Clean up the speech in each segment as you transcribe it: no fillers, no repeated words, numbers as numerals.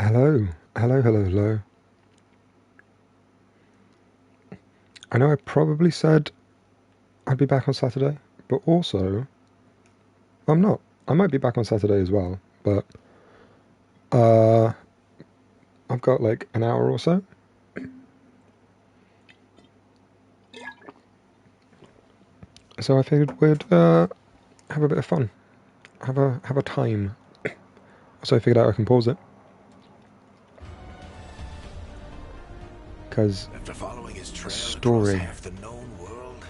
Hello, hello, hello, hello. I know I probably said I'd be back on Saturday, but also I'm not. I might be back on Saturday as well, but uh, I've got like an hour or so. So I figured we'd have a bit of fun, have a time. So I figured out I can pause it because after following his trail across story. half the known world.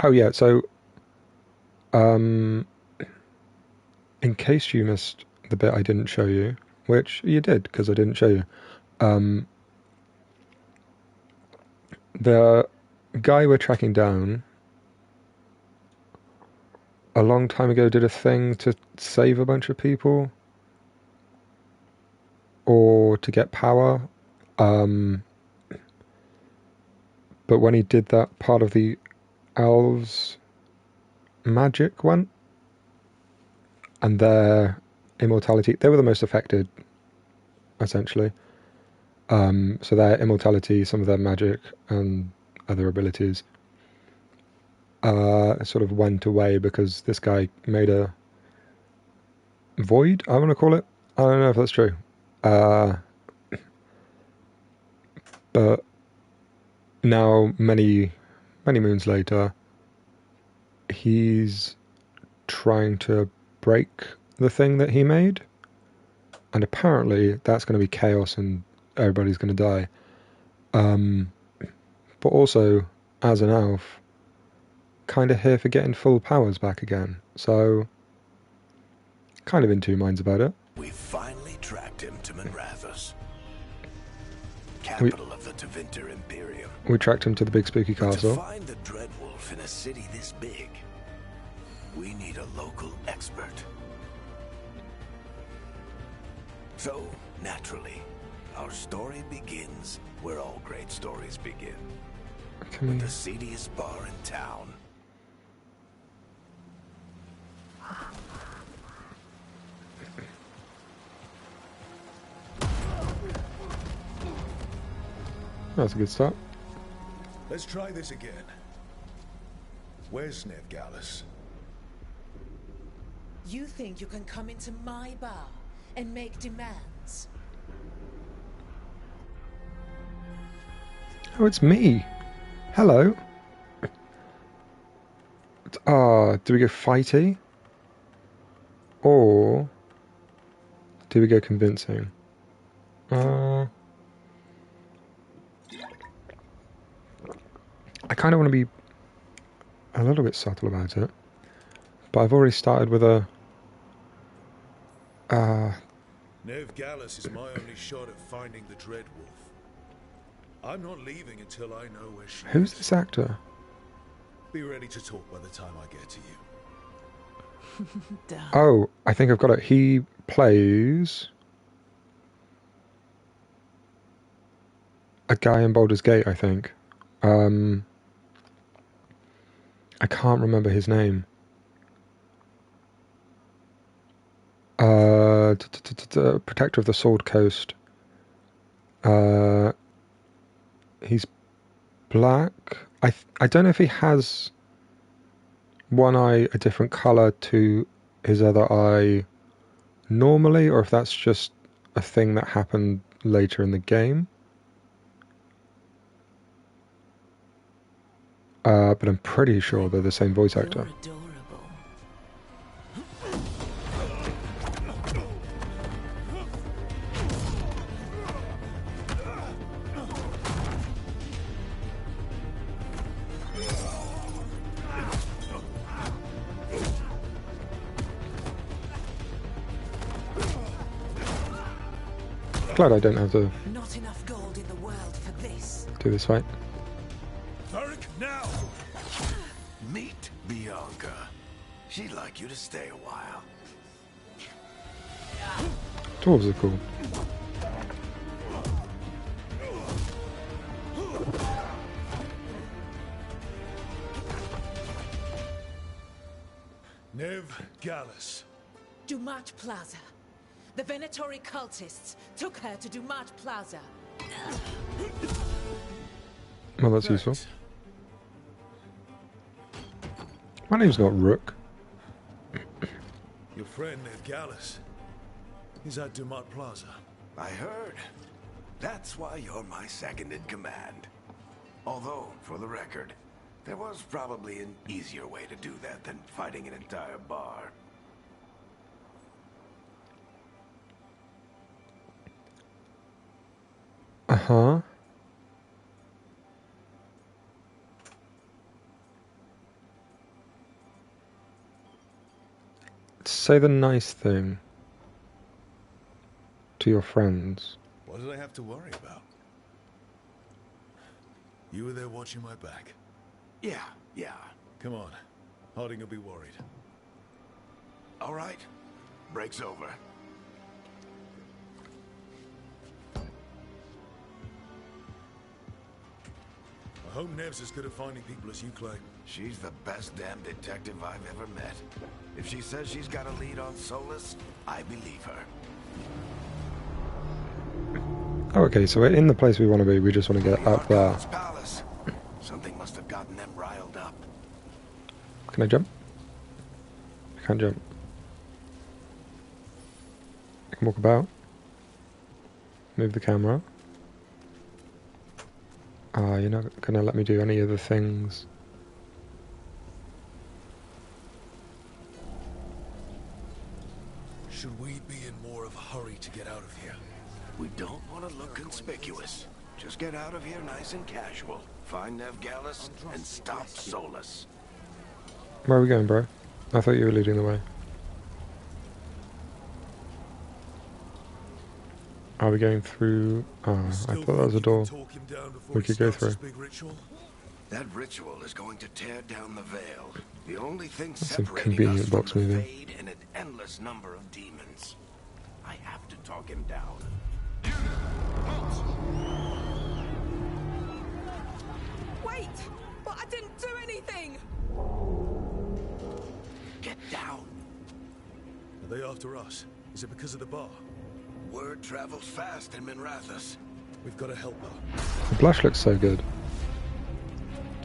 Oh yeah, so in case you missed the bit I didn't show you, which you did because I didn't show you, the guy we're tracking down a long time ago did a thing to save a bunch of people or to get power. But when he did that, part of the elves' magic went, and their immortality, they were the most affected, essentially. So their immortality, some of their magic, and other abilities sort of went away because this guy made a void, I want to call it. I don't know if that's true. But now, many moons later, he's trying to break the thing that he made, and apparently that's going to be chaos and everybody's going to die. But also, as an elf, kind of here for getting full powers back again. So, kind of in two minds about it. We finally tracked him to Manrathus, capital of the Tevinter Imperium. We tracked him to the big spooky But castle. to find the Dreadwolf in a city this big, we need a local expert. So, naturally, our story begins where all great stories begin. With the seediest bar in town. That's a good start. Let's try this again. Where's Veilguard? You think you can come into my bar and make demands? Oh, it's me. Hello. Do we go fighty? Or do we go convincing? I kind of want to be a little bit subtle about it, but I've already started with a Veilguard is my only shot at finding the Dreadwolf. I'm not leaving until I know where she who's is. this actor? Be ready to talk by the time I get to you. Oh, I think I've got it. He plays a guy in Baldur's Gate, I think. I can't remember his name. Protector of the Sword Coast. He's black. I don't know if he has one eye a different colour to his other eye normally, or if that's just a thing that happened later in the game. But I'm pretty sure they're the same voice actor. You're adorable. Glad I don't have to Not enough gold in the world for this. do this fight. Varric, now! Meet Bianca. She'd like you to stay a while. Dwarves are cool. Veilguard. Dumat Plaza. The Venatori cultists took her to Dumat Plaza. Well, that's useful. My name's not Rook. Your friend Veilguard. He's at Dumat Plaza. I heard. That's why you're my second in command. Although, for the record, there was probably an easier way to do that than fighting an entire bar. Uh-huh. Say the nice thing to your friends. What did I have to worry about? You were there watching my back. Yeah. Come on. Harding will be worried. All right. Break's over. I hope Nev's as good at finding people as you claim. She's the best damn detective I've ever met. If she says she's got a lead on Solus, I believe her. Oh, okay, so we're in the place we want to be. We just want to get up there. Palace. Something must have gotten them riled up. Can I jump? I can't jump. I can walk about. Move the camera. Ah, you're not going to let me do any other things. Should we be in more of a hurry to get out of here? We don't want to look conspicuous. Just get out of here nice and casual. Find Veilguard and stop Solus. Where are we going, bro? I thought you were leading the way. Are we going through... Oh, I thought that was a door we could go through. That ritual is going to tear down the veil. The only thing That's a separating convenient us from box the movie. Fade and an endless number of demons. I have to talk him down. Wait! But I didn't do anything! Get down. Are they after us? Is it because of the bar? Word travels fast in Minrathous. We've got to help her. The blush looks so good.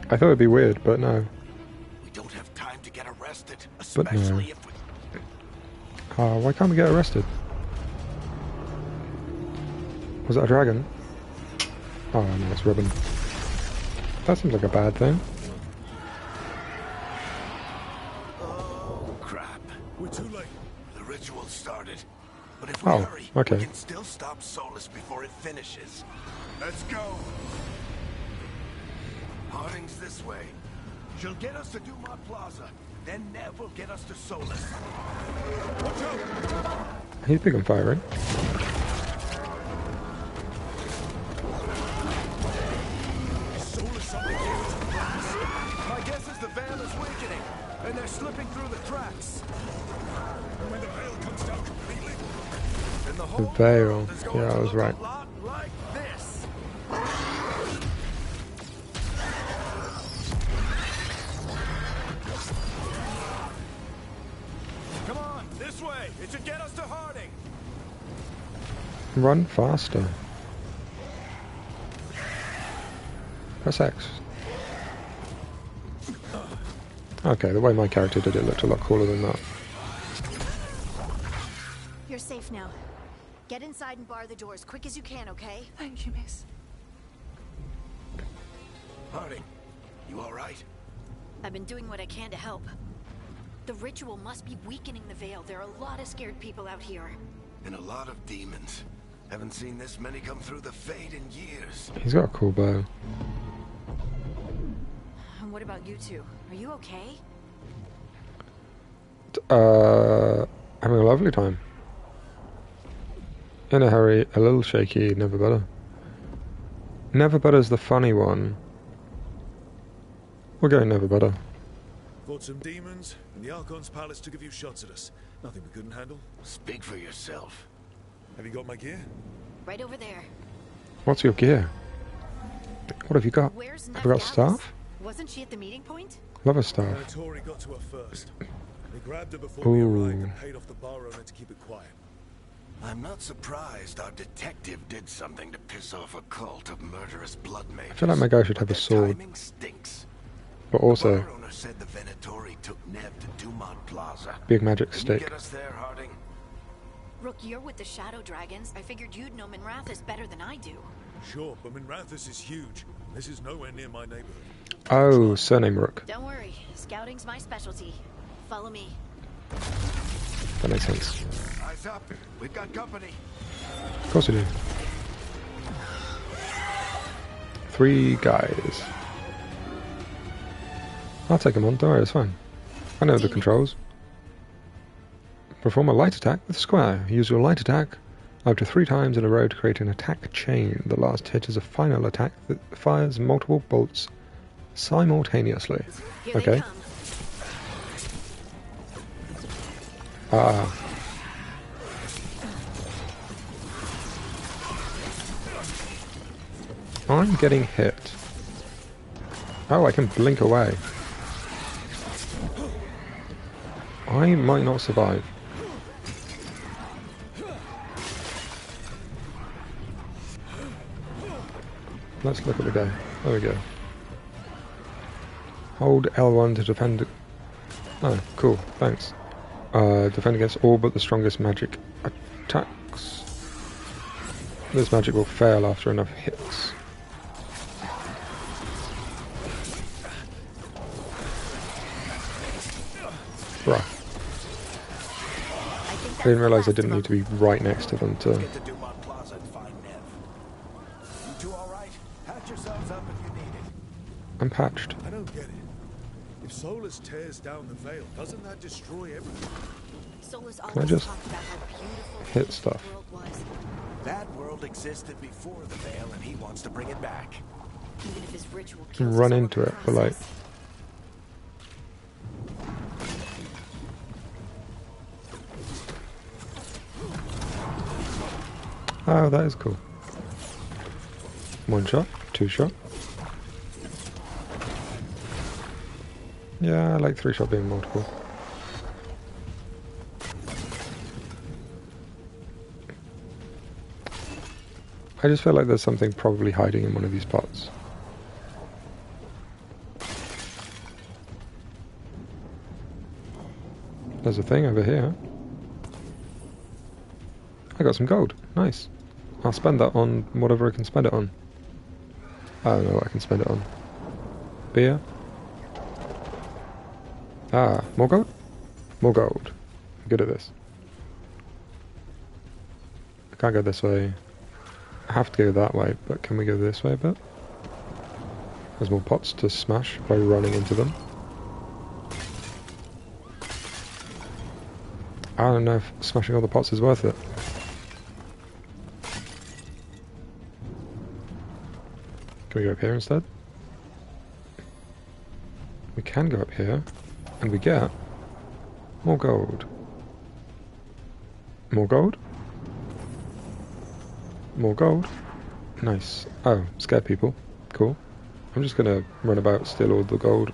I thought it'd be weird, but no. We don't have time to get arrested, But no. especially if we... Oh, why can't we get arrested? Was it a dragon? Oh no, it's ribbon. That seems like a bad thing. Oh, crap. We're too late. The ritual started. But if we Oh, hurry, okay. we can still stop Solus before it finishes. Let's go. Harding's this way. She'll get us to Dumat Plaza. Then Nev will get us to Solus. Watch out! He's big on fire, right? Solus up against the glass. My guess is the veil is weakening, and they're slipping through the cracks. And when the veil comes down completely, And the The whole veil. world is going Yeah, to I was look right. a lot like this. Come on, this way. It should get us to Harding. Run faster. Press X. Okay, the way my character did it looked a lot cooler than that. You're safe now. Get inside and bar the door as quick as you can, okay? Thank you, miss. Harding, you all right? I've been doing what I can to help. The ritual must be weakening the veil. There are a lot of scared people out here. And a lot of demons. Haven't seen this many come through the Fade in years. He's got a cool bow. And what about you two? Are you okay? Having a lovely time. In a hurry, a little shaky, never better. Never better's the funny one. We're going never better. fought some demons, and the Archon's palace took a few shots at us. Nothing we couldn't handle. Speak for yourself. Have you got my gear? Right over there. What's your gear? What have you got? Where's Have you got Veilguard? staff? Wasn't she at the meeting point? Love a staff. Venatori got to her first. They grabbed her before Ooh. we arrived and paid off the bar owner to keep it quiet. I'm not surprised our detective did something to piss off a cult of murderous blood mages. I feel like my guy should have a Their sword, timing stinks. but also Bar owner said the Venatori took Nev to Dumont Plaza. big magic Can you stick. get us there, Harding? Rook, you're with the Shadow Dragons. I figured you'd know Minrathous better than I do. Sure, but Minrathous is huge. This is nowhere near my neighborhood. Oh, surname Rook. Don't worry, scouting's my specialty. Follow me. That makes sense. Eyes up. We've got company. Of course we do. 3 guys. I'll take them on, don't worry, it's fine. I know the controls. Perform a light attack with square. Use your light attack up to 3 times in a row to create an attack chain. The last hit is a final attack that fires multiple bolts simultaneously. Here Okay. they come. Ah. I'm getting hit. Oh, I can blink away. I might not survive. Let's look at the guy. There we go. Hold L1 to defend. Oh, cool. Thanks. Defend against all but the strongest magic attacks. This magic will fail after enough hits. Bruh. I didn't realise I didn't need to be right next to them to... Get to Dumont Plaza and find Nev. You two all right? Patch yourselves up if you need it. I'm patched. I don't get it. If Solus tears down the Veil, doesn't that destroy everything? Solus I always just talked about how beautiful hit the stuff? world was. That world existed before the Veil, and he wants to bring it back. Even if his ritual Can kills run us all into in the it, but like... process. Oh, that is cool. 1 shot, 2 shot. Yeah, I like 3 shot being multiple. I just feel like there's something probably hiding in one of these pots. There's a thing over here. I got some gold. Nice. I'll spend that on whatever I can spend it on. I don't know what I can spend it on. Beer. Ah, more gold? More gold. I'm good at this. I can't go this way. I have to go that way, but can we go this way a bit? There's more pots to smash by running into them. I don't know if smashing all the pots is worth it. Can we go up here instead? We can go up here, and we get more gold. More gold? More gold? Nice. Oh, scared people. Cool. I'm just gonna run about, steal all the gold.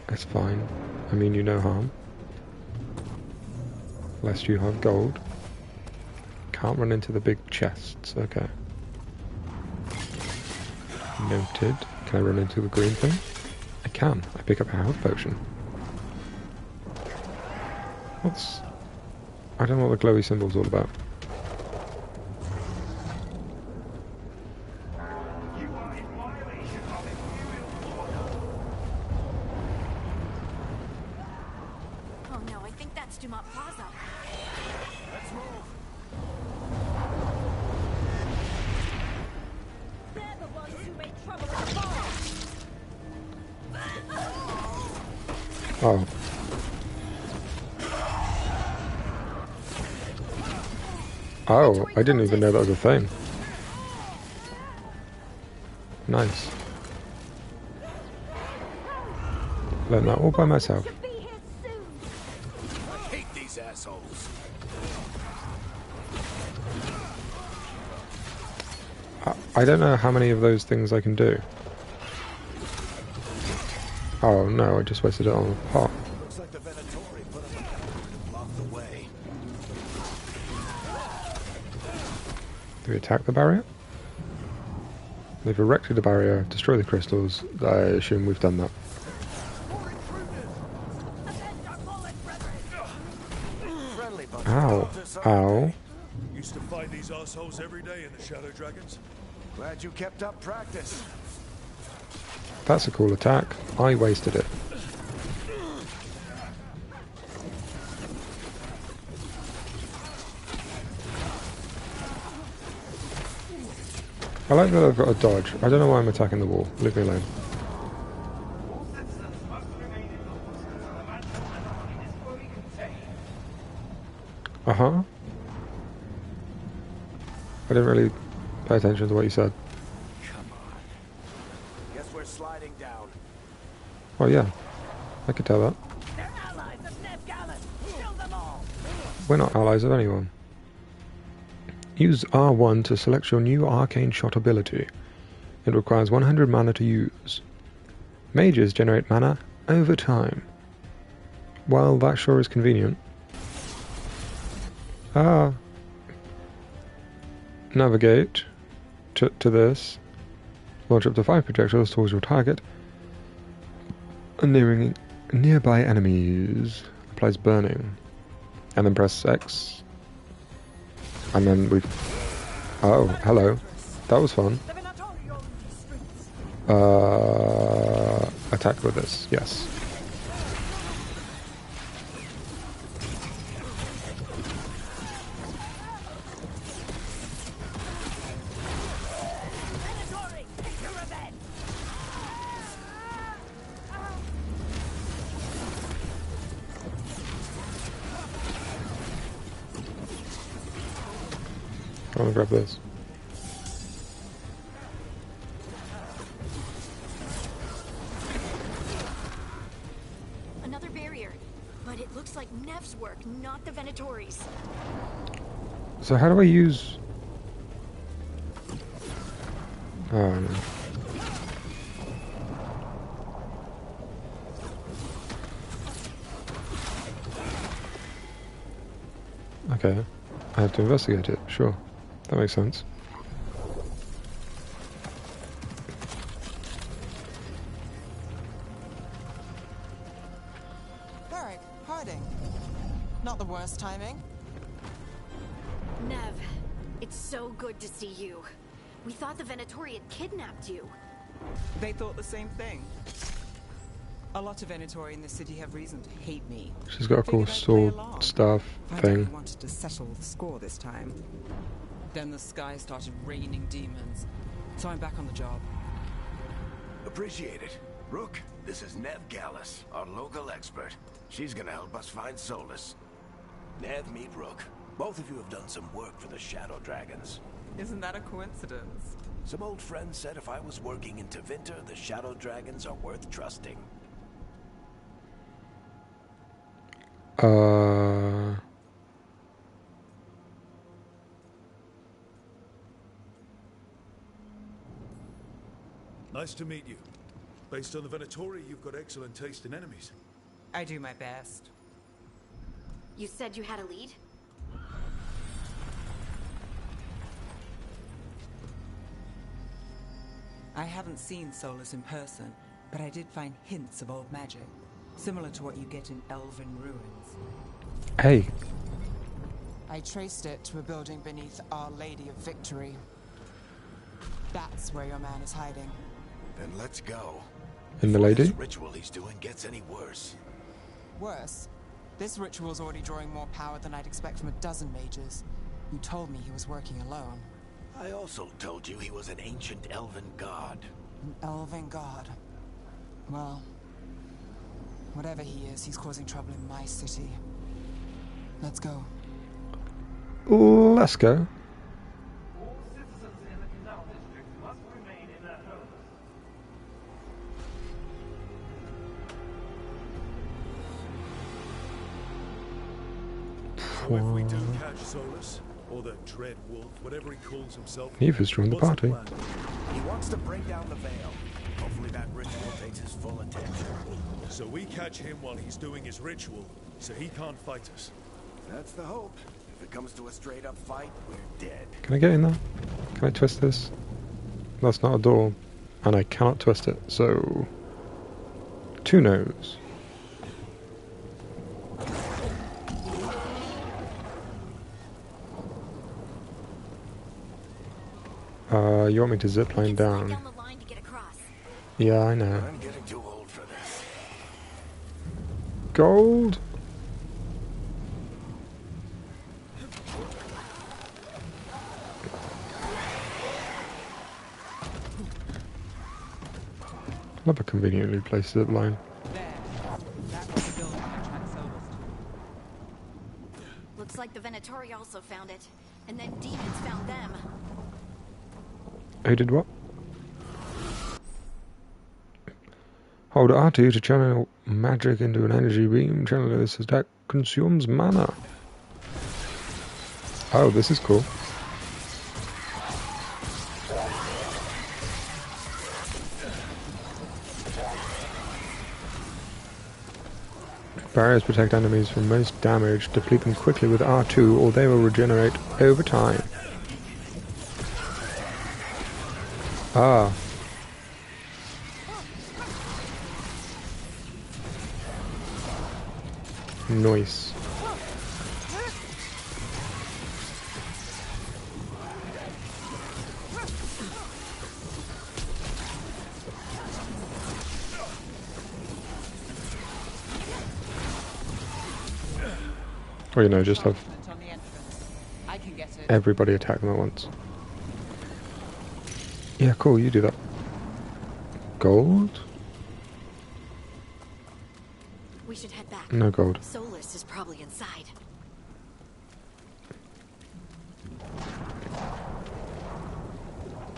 That's fine. I mean you no harm. Lest you have gold. Can't run into the big chests. Okay. Noted. Can I run into the green thing? I can. I pick up a health potion. What's... I don't know what the glowy symbol's all about. Oh no, I think that's Dumont Plaza. Let's move. They're the ones who made trouble at the bar. Oh. Oh, I didn't even know that was a thing. Nice. Learned that all by myself. Be here soon. I hate these assholes. I don't know how many of those things I can do. Oh no, I just wasted it on a pot. Looks like the Venatori put up a counter to block the way. Do we attack the barrier? They've erected a barrier, destroy the crystals. I assume we've done that. Ow. Ow. Used to fight these assholes every day in the Shadow Dragons. Glad you kept up practice. That's a cool attack. I wasted it. I like that I've got a dodge. I don't know why I'm attacking the wall. Leave me alone. Uh-huh. I didn't really pay attention to what you said. Come on. Guess we're sliding down. Oh yeah, I could tell that. They're allies of Veilguard. Kill them all. We're not allies of anyone. Use R1 to select your new arcane shot ability. It requires 100 mana to use. Mages generate mana over time. Well, that sure is convenient. Navigate to this. Launch up to 5 projectiles towards your target. Nearing nearby enemies. Applies burning. And then press X. And then we've... Oh, hello. That was fun. Attack with this, yes. I want to grab this. Another barrier, but it looks like Nev's work, not the Venatori's. So how do I use... Oh, no. Okay. I have to investigate it, sure. That makes sense. Varric, hiding. Not the worst timing. Nev, it's so good to see you. We thought the Venatori had kidnapped you. They thought the same thing. A lot of Venatori in the city have reason to hate me. She's got a cool Figured I'd play sword along. staff I thing. wanted to settle the score this time. Then the sky started raining demons, so I'm back on the job. Appreciate it. Rook, this is Nev Gallus, our local expert. She's gonna help us find Solus. Nev, meet Rook. Both of you have done some work for the Shadow Dragons. Isn't that a coincidence? Some old friends said if I was working in Tevinter, the Shadow Dragons are worth trusting. Nice to meet you. Based on the Venatori, you've got excellent taste in enemies. I do my best. You said you had a lead? I haven't seen Solus in person, but I did find hints of old magic, similar to what you get in elven ruins. Hey, I traced it to a building beneath Our Lady of Victory. That's where your man is hiding. Then let's go. and the Before lady? this ritual he's doing gets any worse. Worse, this ritual's already drawing more power than I'd expect from a dozen mages. You told me he was working alone. I also told you he was an ancient elven god. An elven god. Well, whatever he is, he's causing trouble in my city. Let's go. Let's go. All citizens in the canal district must remain in their homes. So if we do catch Solus, or the Dread Wolf, whatever he calls himself, You've just joined the what's party. plan? He wants to bring down the veil. Hopefully that ritual takes his full attention. So we catch him while he's doing his ritual, so he can't fight us. That's the hope. If it comes to a straight-up fight, we're dead. Can I get in there? Can I twist this? That's not a door. And I cannot twist it, so... 2 no's. You want me to zip line down? Down the line to get across. Yeah, I know. I'm getting too old for this. Gold? Love a conveniently placed zip line. There. That was the building I tracked Solus to. Looks like the Venatori also found it. And then demons found them. Who did what? Hold R2 to channel magic into an energy beam. Channel this attack consumes mana. Oh, this is cool. Barriers protect enemies from most damage. Deplete them quickly with R2 or they will regenerate over time. Ah. Nice. Or, you know, just have On the entrance. I can get it. everybody attack them at once. Yeah, cool, you do that. Gold? We should head back. No gold. Solus is probably inside.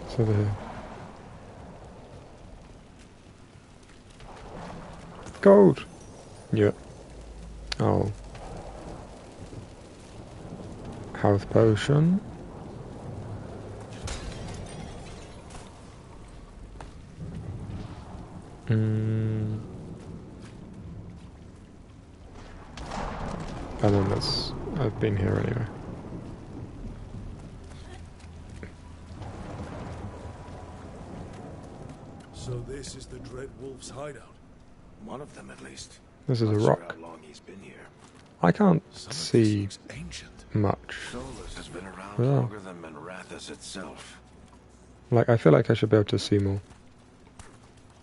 It's over here. Gold! Yeah. Oh. Health potion. And then that's... I've been here anyway. So this is the Dread Wolf's hideout. One of them, at least. This is a Not sure rock. how long he's been here. I can't Some of this see looks ancient. much. Solus has been around Yeah. longer than Manrathus itself. Like, I feel like I should be able to see more.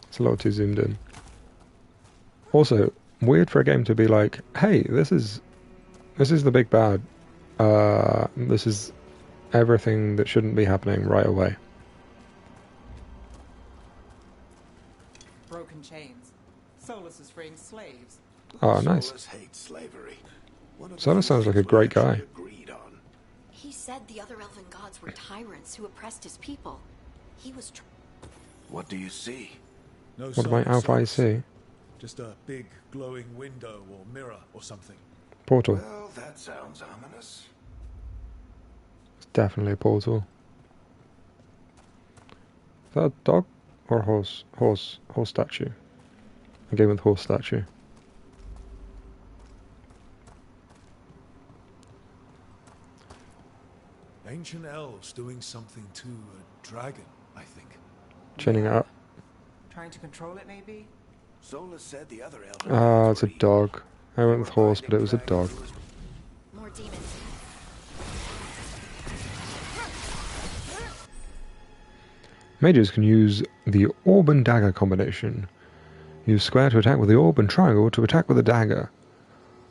It's a little too zoomed in. Also, weird for a game to be like, hey, this is the big bad. This is everything that shouldn't be happening right away. Broken chains. Solus is freeing slaves. Oh, nice. Solus hates slavery. One of the Solus few sounds like a things we great guy. actually agreed on. He said the other elven gods were tyrants who oppressed his people. He was What do you see? No What sign might of Alpha I Solus. see? Just a big glowing window or mirror or something. Portal. Well, that sounds ominous. It's definitely a portal. Is that a dog or a horse? Horse statue. A game with horse statue. Ancient elves doing something to a dragon, I think. Chinning it up. Trying to control it, maybe? Solus said the other elder. Ah, it's a dog. I went with horse, but it was a dog. more demons. Mages can use the orb and dagger combination. Use square to attack with the orb and triangle to attack with the dagger.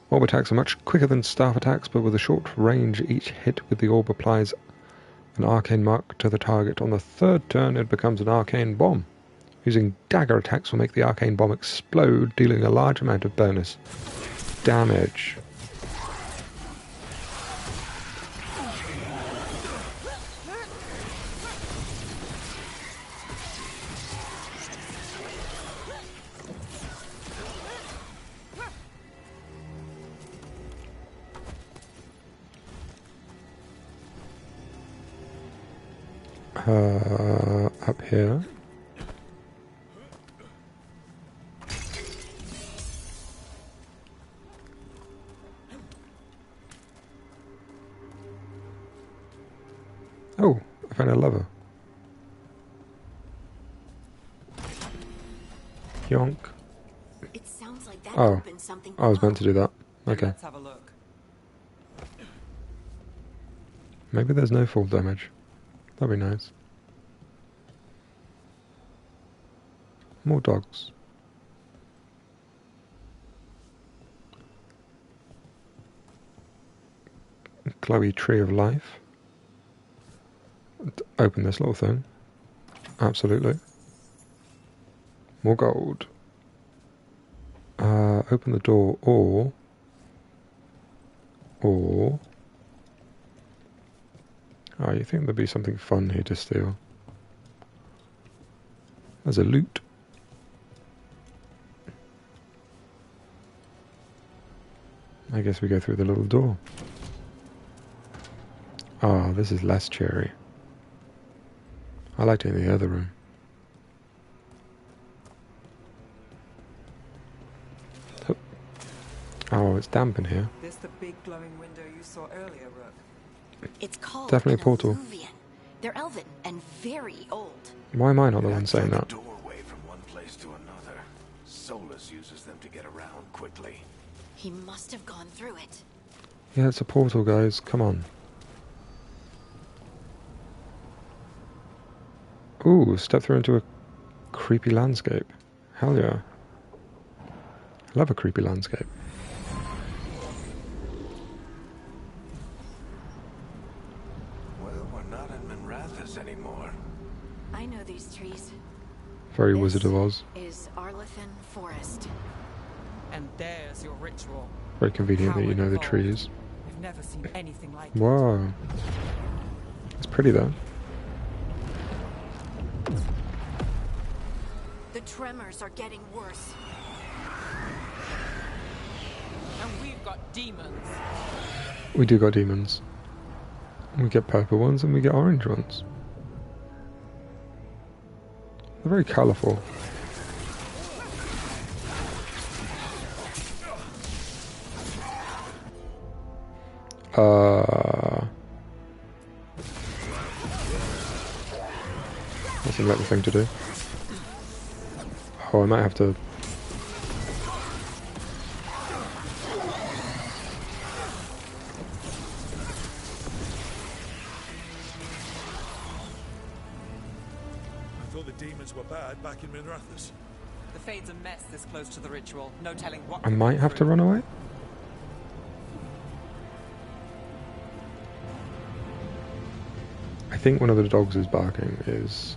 Orb attacks are much quicker than staff attacks, but with a short range, each hit with the orb applies an arcane mark to the target. On the third turn, it becomes an arcane bomb. Using dagger attacks will make the arcane bomb explode, dealing a large amount of bonus damage. Up here. Oh, I found a lever. Yonk. It sounds like that Oh, opened something I was below. meant to do that. Then Okay. let's have a look. Maybe there's no fall damage. That'd be nice. More dogs. Chloe Tree of Life. Open this little thing. Absolutely. More gold. Open the door, or... Oh, you think there'd be something fun here to steal? There's a loot. I guess we go through the little door. Ah, this is less cheery. I liked it in the other room. Oh, it's damp in here. This the big glowing window you saw earlier, Rook? It's called Definitely an a portal. alluvian. They're elven and very old. Why am I not the one That's saying like that? a doorway from one place to another. Solus uses them to get around quickly. He must have gone through it. Yeah, it's a portal, guys. Come on. Ooh, step through into a creepy landscape. Hell yeah. I love a creepy landscape. Well, we're not in Minrathous anymore. I know these trees. Very This Wizard of Oz. is Arlethan Forest. And there's your ritual. Very convenient that How you know the involved. trees. I've never seen anything like it. Wow. It's pretty though. The tremors are getting worse. And we've got demons. We do got demons. We get purple ones and we get orange ones. They're very colourful. That seems like the thing to do. Oh, I might have to... I thought the demons were bad back in Minrathous. The Fade's a mess this close to the ritual. No telling what. I might have to run away? I think one of the dogs is barking is...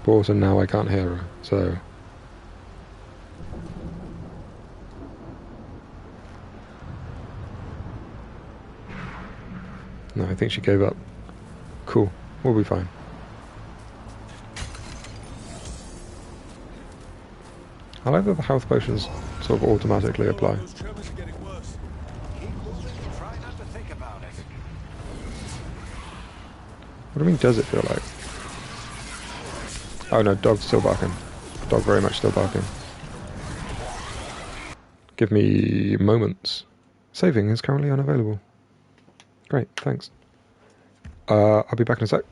But also now I can't hear her, so... No, I think she gave up. Cool, we'll be fine. I like that the health potions sort of automatically apply. Those tremors are getting worse. Keep moving and try not to think about it. What do you mean, does it feel like? Oh no, dog's still barking. Dog very much still barking. Give me moments. Saving is currently unavailable. Great, thanks. I'll be back in a sec.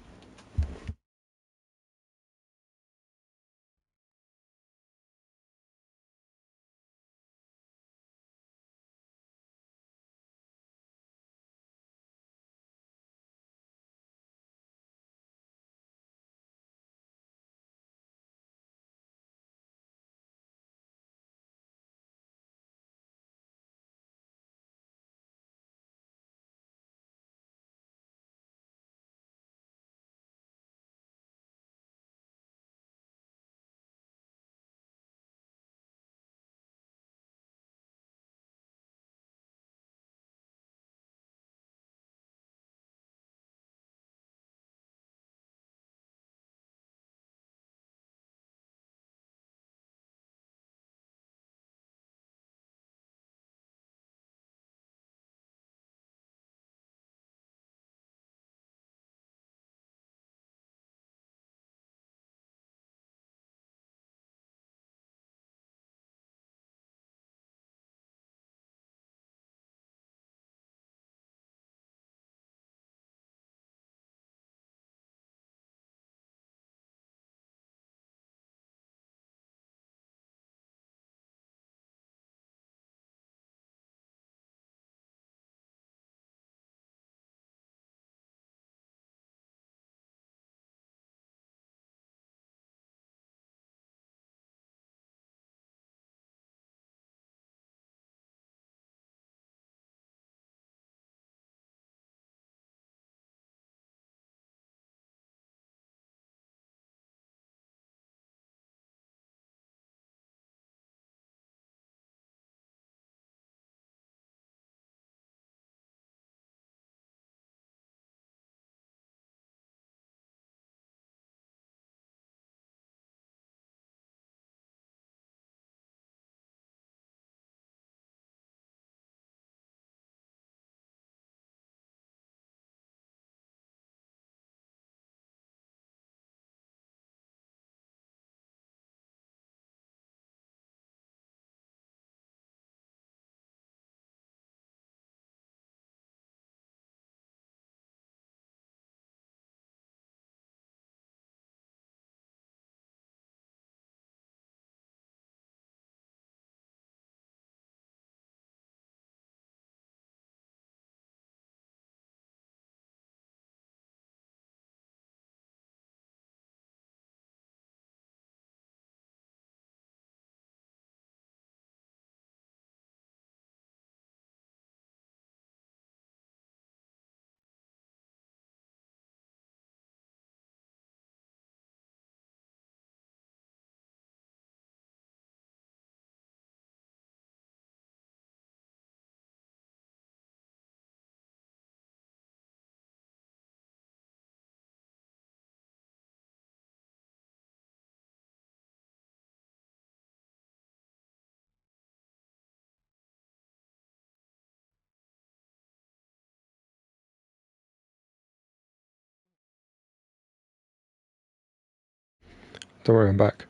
Don't worry, I'm back.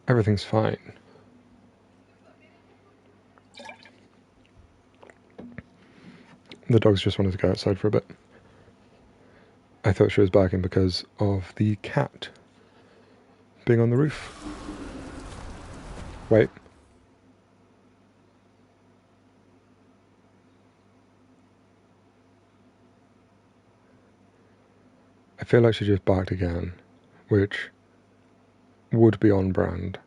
Everything's fine. The dogs just wanted to go outside for a bit. I thought she was barking because of the cat being on the roof. Wait. I feel like she just barked again, which would be on brand.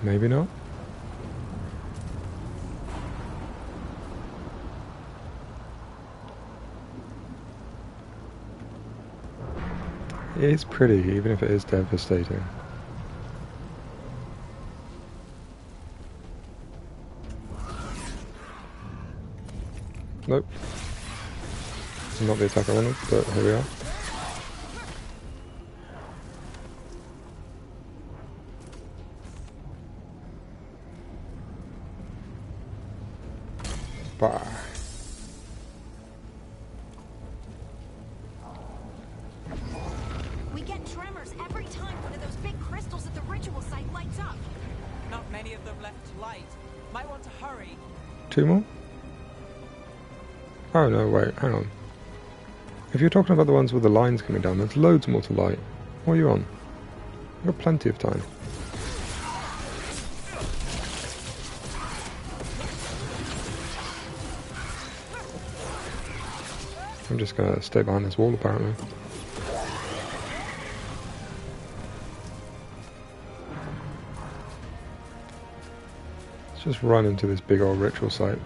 Maybe not. It is pretty, even if it is devastating. Nope. Not the attack I wanted, but here we are. Bah. We get tremors every time one of those big crystals at the ritual site lights up. Not many of them left to light. Might want to hurry. 2 more? Oh no, wait, hang on. If you're talking about the ones with the lines coming down, there's loads more to light. What are you on? You've got plenty of time. I'm just gonna stay behind this wall, apparently. Let's just run into this big old ritual site.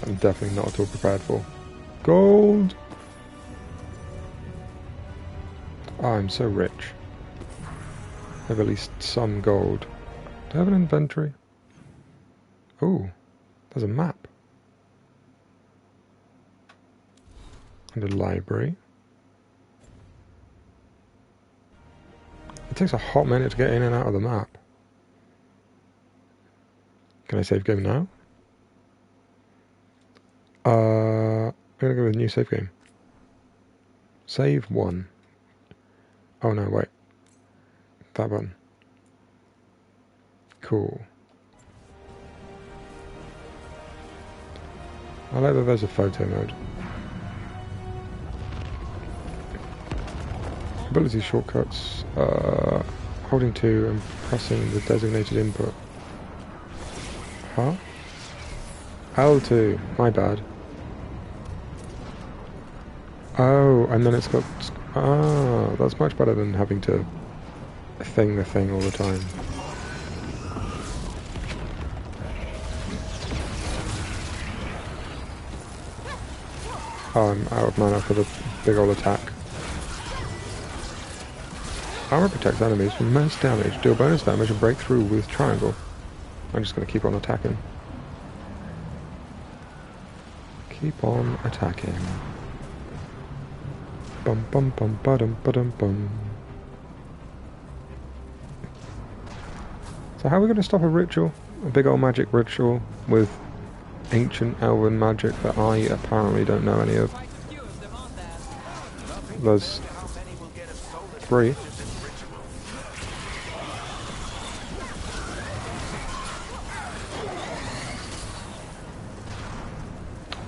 I'm definitely not at all prepared for. Gold! Oh, I'm so rich. I have at least some gold. Do I have an inventory? Oh, there's a map. And a library. It takes a hot minute to get in and out of the map. Can I save game now? I'm gonna go with new save game. Save 1. Oh no, wait. That button. Cool. I like that there's a photo mode. Ability shortcuts. Holding 2 and pressing the designated input. Huh? L2. My bad. Oh, and then it's got... Ah, that's much better than having to thing the thing all the time. Oh, I'm out of mana for the big ol' attack. Armor protects enemies from most damage. Deal bonus damage and break through with triangle. I'm just going to keep on attacking. Keep on attacking. Bum bum bum ba-dum ba-dum bum. So how are we going to stop a ritual? A big old magic ritual with ancient elven magic that I apparently don't know any of. There's 3.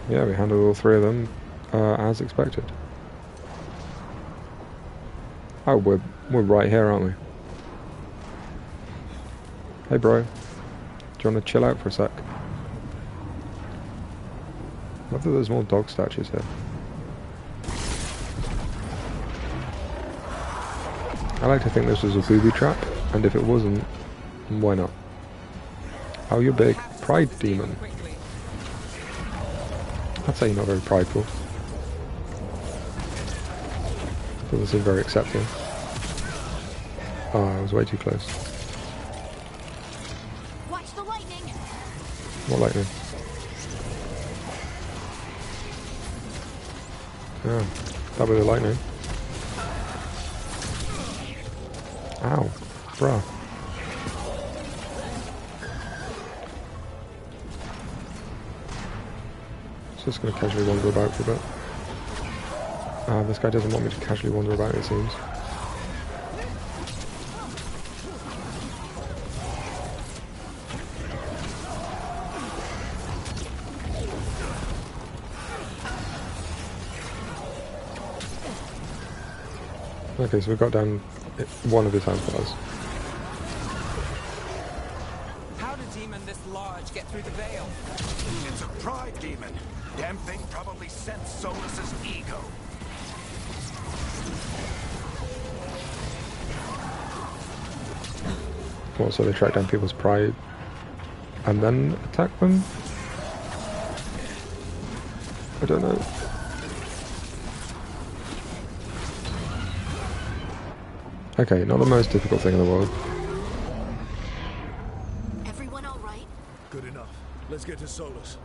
Yeah, we handled all 3 of them as expected. Oh, we're right here, aren't we? Hey, bro. Do you want to chill out for a sec? Love that there's more dog statues here. I like to think this was a booby trap, and if it wasn't, why not? Oh, you're big. Pride demon. I'd say you're not very prideful. Doesn't seem very accepting. Oh, I was way too close. Watch the lightning. What lightning? Oh, that was the lightning. Ow, bruh. Just going to casually wander about for a bit. This guy doesn't want me to casually wander about, it seems. Okay, so we've got down one of his handlers. How did a demon this large get through the veil? It's a pride demon. Damn thing probably sensed Solus's ego. What, so they track down people's pride and then attack them? I don't know. Okay, not the most difficult thing in the world. Everyone all right? Good enough. Let's get to Solus.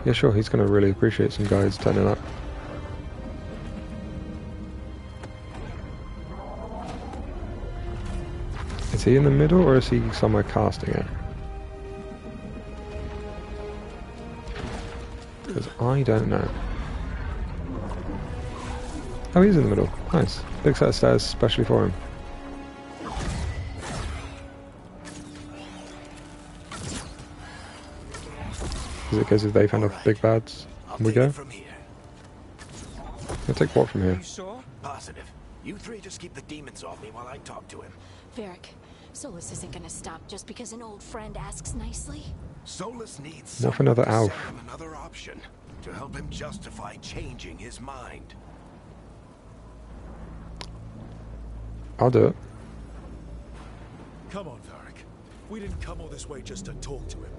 Yeah, sure, he's going to really appreciate some guys turning up. Is he in the middle, or is he somewhere casting it? Because I don't know. Oh, he's in the middle. Nice. Big set of stairs especially for him. Is it a case of they found off the big bads? And we go? From here. I'll take what from here? You sure? Positive. You three just keep the demons off me while I talk to him. Varric, Solus isn't gonna stop just because an old friend asks nicely. Solus needs What for someone another to Alf? sell him another option to help him justify changing his mind. I'll do it. Come on, Varric. We didn't come all this way just to talk to him.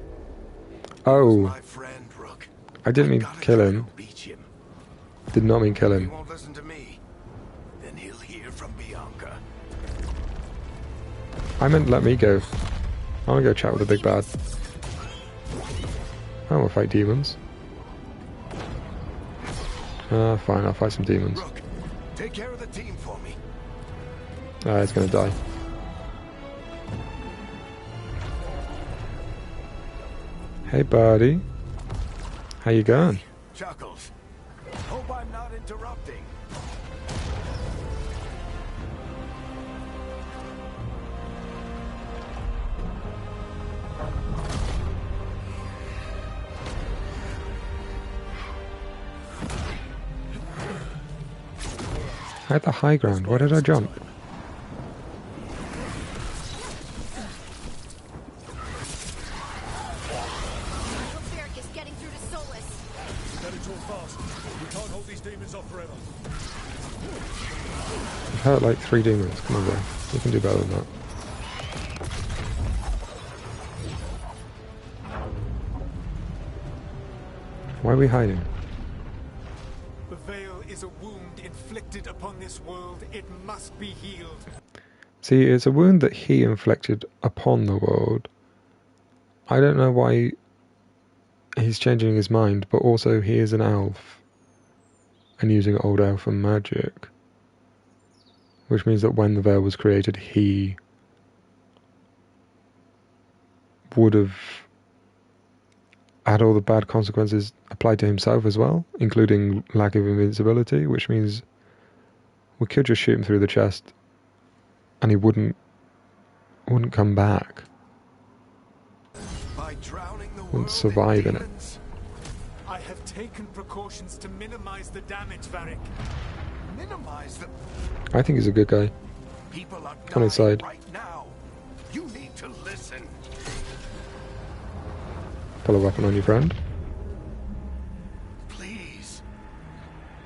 Oh, My friend, Rook. I didn't mean Gotta kill try him. to beat him. Did not mean kill If he him. won't listen to me, then he'll hear from Bianca. I meant let me go. I want to go chat with the big bad. I want to fight demons. Fine, I'll fight some demons. Rook, take care of the team for me. He's gonna die. Hey buddy. How you going? Chuckles. Hope I'm not interrupting. I had the high ground. Why did I jump? Varric is getting through to Solus. We better talk fast. We can't hold these demons off forever. I've hurt like 3 demons. Come on, bro. You can do better than that. Why are we hiding? The veil is a wound inflicted upon this world. It must be healed. See, it's a wound that he inflicted upon the world. I don't know why he's changing his mind, but also he is an elf and using old elfin magic. Which means that when the veil was created, he would have had all the bad consequences applied to himself as well, including lack of invincibility, which means we could just shoot him through the chest and he wouldn't come back. By drowning the Wouldn't world survive in it. demons. I have taken precautions to minimize the damage, Varric. Minimize the I think he's a good guy. people are On his dying side. right now. You need to listen. Pull a weapon on your friend. Please.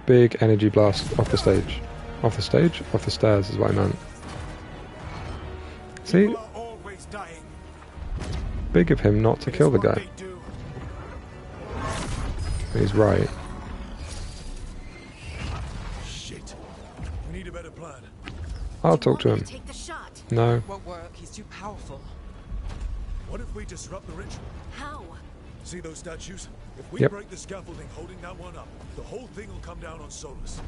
Big energy blast off the stage. Off the stage? Off the stairs is what I meant. See? People are always dying. Big of him not to It is kill the what guy. they do. He's right. Shit. We need a better plan. I'll Do you talk to want me him. Take the shot. No. Won't work. He's too powerful. What if we disrupt the ritual? How? See those statues? If we Yep. break the scaffolding holding that one up, the whole thing will come down on Solus.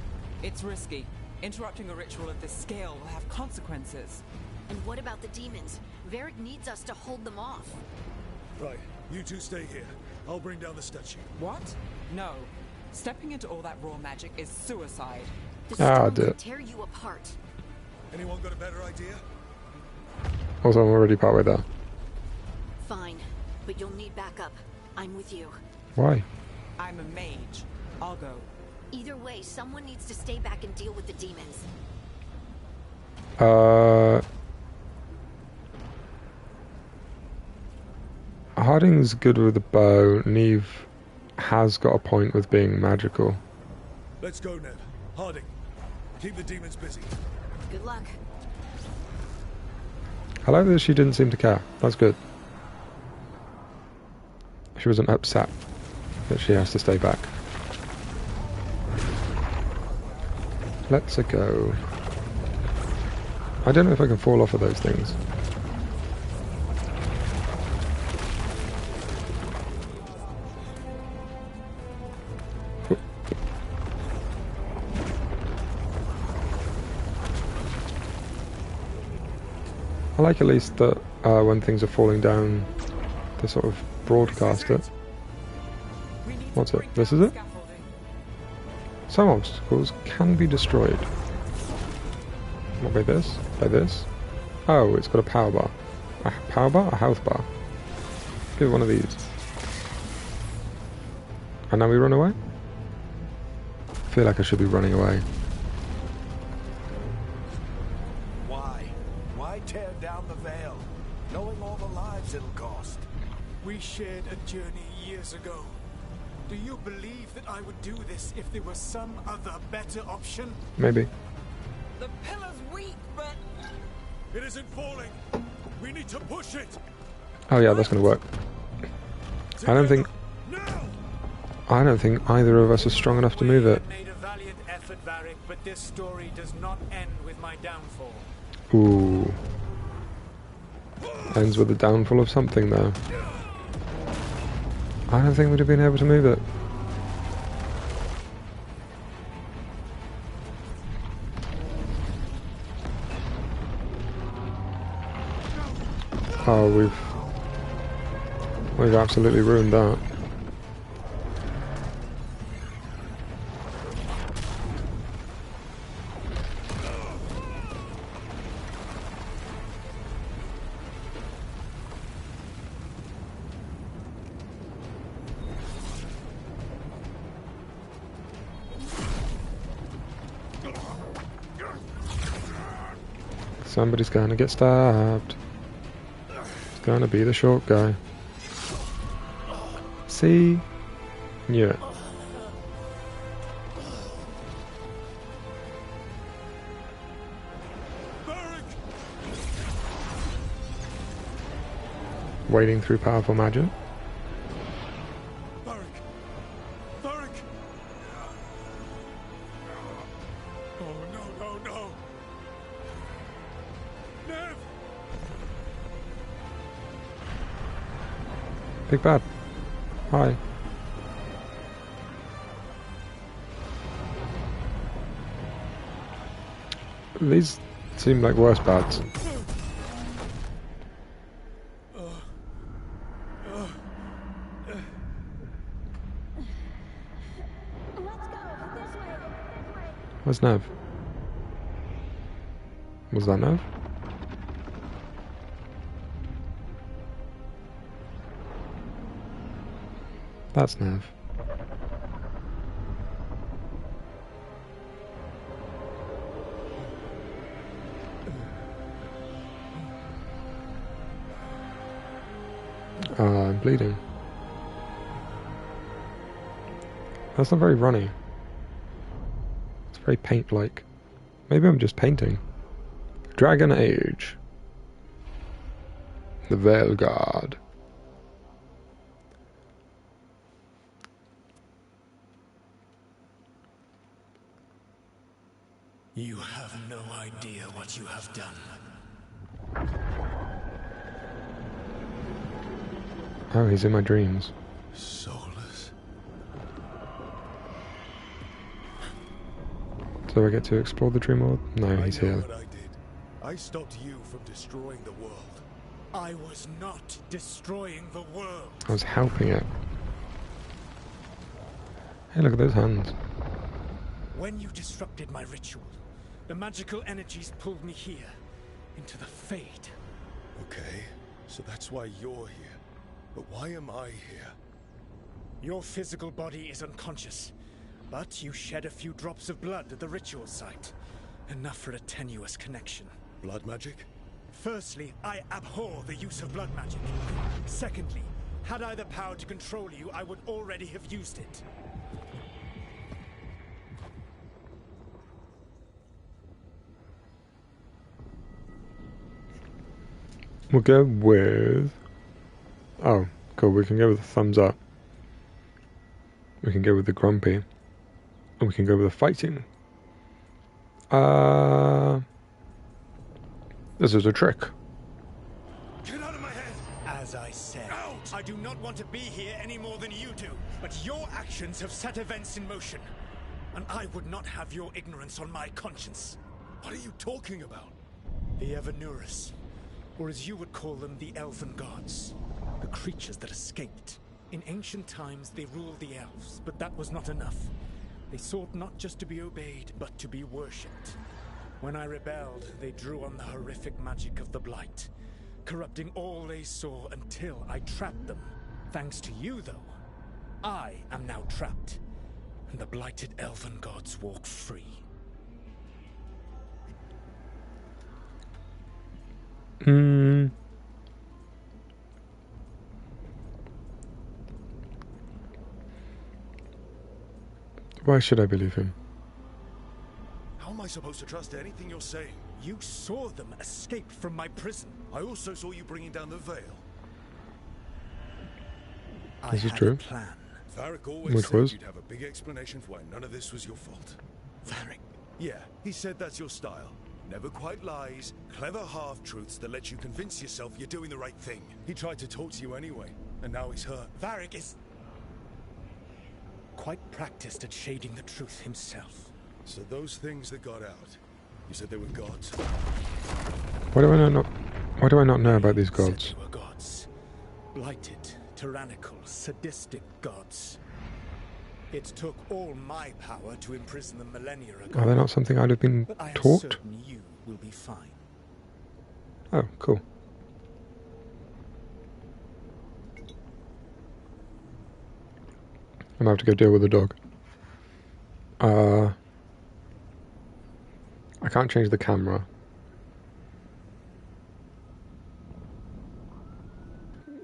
It's risky. Interrupting a ritual of this scale will have consequences. And what about the demons? Varric needs us to hold them off. Right, you two stay here. I'll bring down the statue. What? No. Stepping into all that raw magic is suicide. The Ah, storm dear. could tear you apart. Anyone got a better idea? Also, I'm already partway there. Fine, but you'll need backup. I'm with you. Why? I'm a mage. I'll go. Either way, someone needs to stay back and deal with the demons. Harding's good with the bow. Neve has got a point with being magical. Let's go, Ned. Harding, keep the demons busy. Good luck. I like that she didn't seem to care. That's good. She wasn't upset that she has to stay back. Let's go. I don't know if I can fall off of those things. I like at least that when things are falling down, they sort of broadcast it. What's it? This is it? Some obstacles can be destroyed. What, by this? By this? Oh, it's got a power bar. A power bar? A health bar. Give it one of these. And now we run away? I feel like I should be running away. Why tear down the Veil, knowing all the lives it'll cost? We shared a journey years ago. Do you believe that I would do this if there was some other better option? Maybe. The pillar's weak, but... It isn't falling. We need to push it. Oh yeah, that's gonna work. I don't think either of us is strong enough to move it. Made a valiant effort, Varric, but this story does not end with my downfall. Ooh. Ends with the downfall of something though. I don't think we'd have been able to move it. Oh, we've absolutely ruined that. Somebody's gonna get stabbed. It's gonna be the short guy. See? Knew it. Wading through powerful magic. Big Bad. Hi. These seem like worse bads. Where's Nev? Was that Nev? That's Nev. I'm bleeding. That's not very runny. It's very paint-like. Maybe I'm just painting. Dragon Age. The Veilguard. You have no idea what you have done. Oh, he's in my dreams. Soulless. Do I get to explore the dream world? No, he's I know here. what I did. I stopped you from destroying the world. I was not destroying the world. I was helping it. Hey, look at those hands. When you disrupted my ritual, the magical energies pulled me here, into the Fade. Okay, so that's why you're here. But why am I here? Your physical body is unconscious, but you shed a few drops of blood at the ritual site. Enough for a tenuous connection. Blood magic? Firstly, I abhor the use of blood magic. Secondly, had I the power to control you, I would already have used it. We'll go with... Oh, cool. We can go with the thumbs up. We can go with the grumpy. And we can go with the fighting. This is a trick. Get out of my head! As I said, Out! I do not want to be here any more than you do. But your actions have set events in motion. And I would not have your ignorance on my conscience. What are you talking about? The Evanurus, or as you would call them, the Elven Gods. The creatures that escaped. In ancient times, they ruled the elves, but that was not enough. They sought not just to be obeyed, but to be worshipped. When I rebelled, they drew on the horrific magic of the Blight, corrupting all they saw until I trapped them. Thanks to you, though, I am now trapped, and the blighted Elven Gods walk free. Why should I believe him? How am I supposed to trust anything you're saying? You saw them escape from my prison. I also saw you bringing down the veil. This is I had true. a plan. Varric always Which said was? you'd have a big explanation for why none of this was your fault. Varric, Yeah, he said that's your style. Never quite lies, clever half-truths that let you convince yourself you're doing the right thing. He tried to talk to you anyway, and now he's hurt. Varric is quite practiced at shading the truth himself. So those things that got out, you said they were gods? Why do I not know about these Said gods? they were gods. Blighted, tyrannical, sadistic gods. It took all my power to imprison them millennia ago. Are they not something I'd have been But I am taught? certain you will be fine. Oh, cool. I'm gonna have to go deal with the dog. I can't change the camera.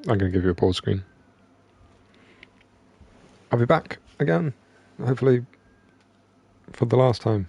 I'm gonna give you a pause screen. I'll be back again, hopefully for the last time.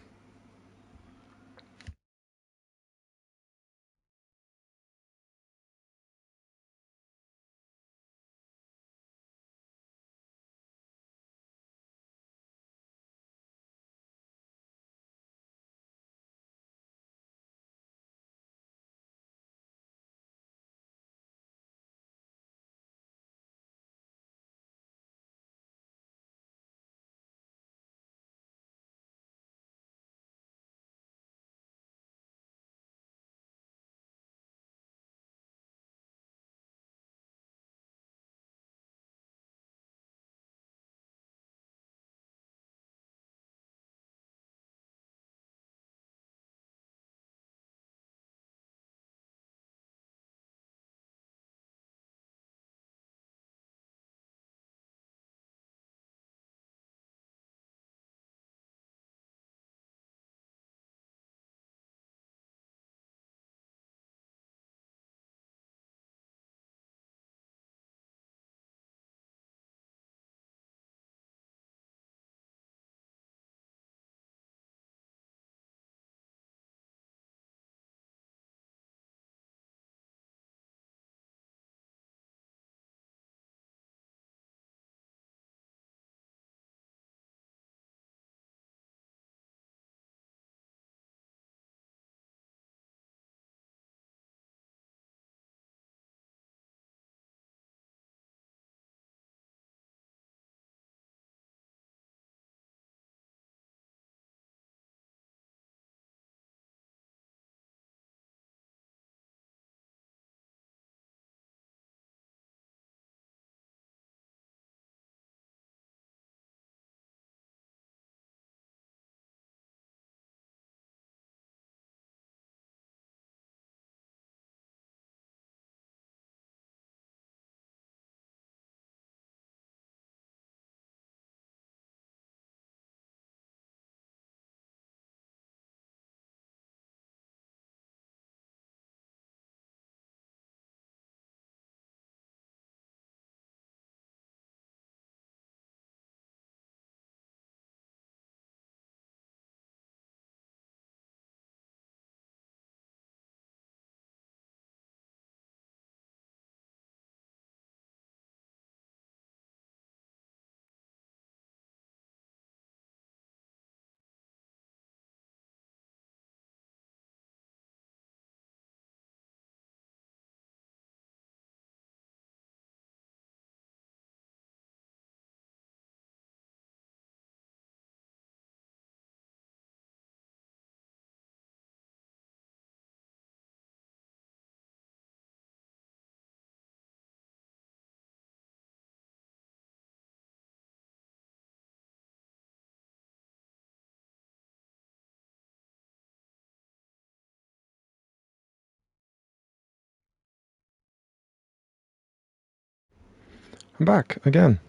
I'm back again.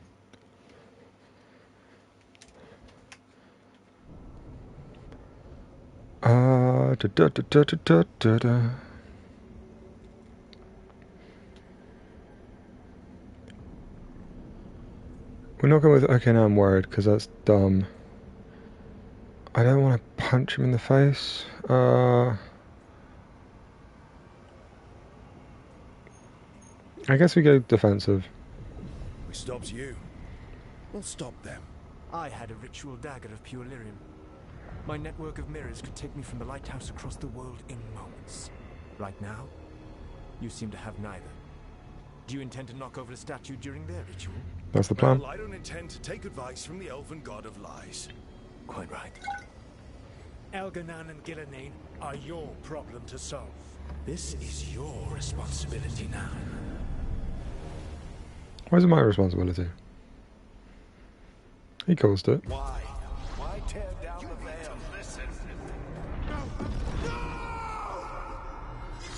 Da, da, da, da, da, da, da. We're not going with, okay, now I'm worried, because that's dumb. I don't want to punch him in the face. I guess we go defensive. We stopped you. We'll stop them. I had a ritual dagger of pure lyrium. My network of mirrors could take me from the lighthouse across the world in moments. Right now, you seem to have neither. Do you intend to knock over a statue during their ritual? That's the plan. Well, I don't intend to take advice from the elven god of lies. Quite right. Elganan and Gillenane are your problem to solve. This is your responsibility now. Why is it my responsibility? He caused it. Why? Why tear down the veil? Listen. You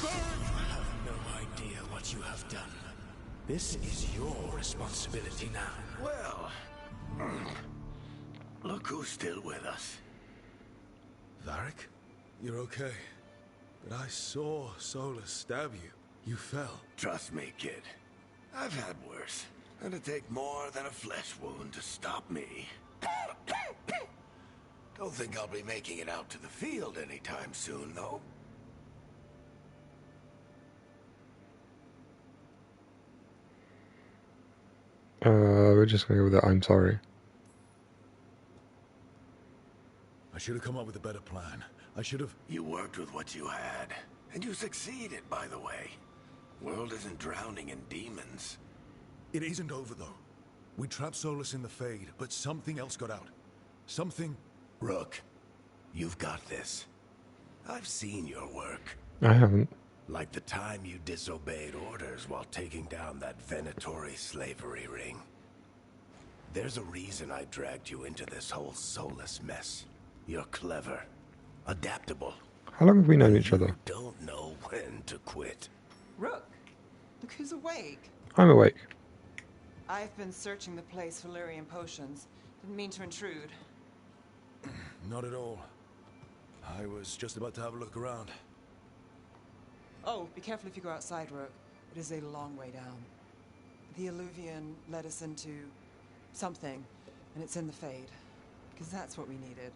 have no idea what you have done. This is your responsibility now. Well, look who's still with us. Varric, you're okay. But I saw Solus stab you. You fell. Trust me, kid. I've had worse. It'd take more than a flesh wound to stop me. Don't think I'll be making it out to the field anytime soon, though. We're just gonna go with it. I'm sorry. I should have come up with a better plan. I should have... You worked with what you had. And you succeeded, by the way. World isn't drowning in demons. It isn't over, though. We trapped Solus in the Fade, but something else got out. Something... Rook, you've got this. I've seen your work. I haven't. Like the time you disobeyed orders while taking down that Venatori slavery ring. There's a reason I dragged you into this whole Solus mess. You're clever, adaptable. How long have we known each other? You don't know when to quit. Rook, look who's awake. I'm awake. I've been searching the place for lyrium potions. Didn't mean to intrude. Not at all. I was just about to have a look around. Oh, be careful if you go outside, Rook. It is a long way down. The Illuvian led us into something, and it's in the Fade. Because that's what we needed.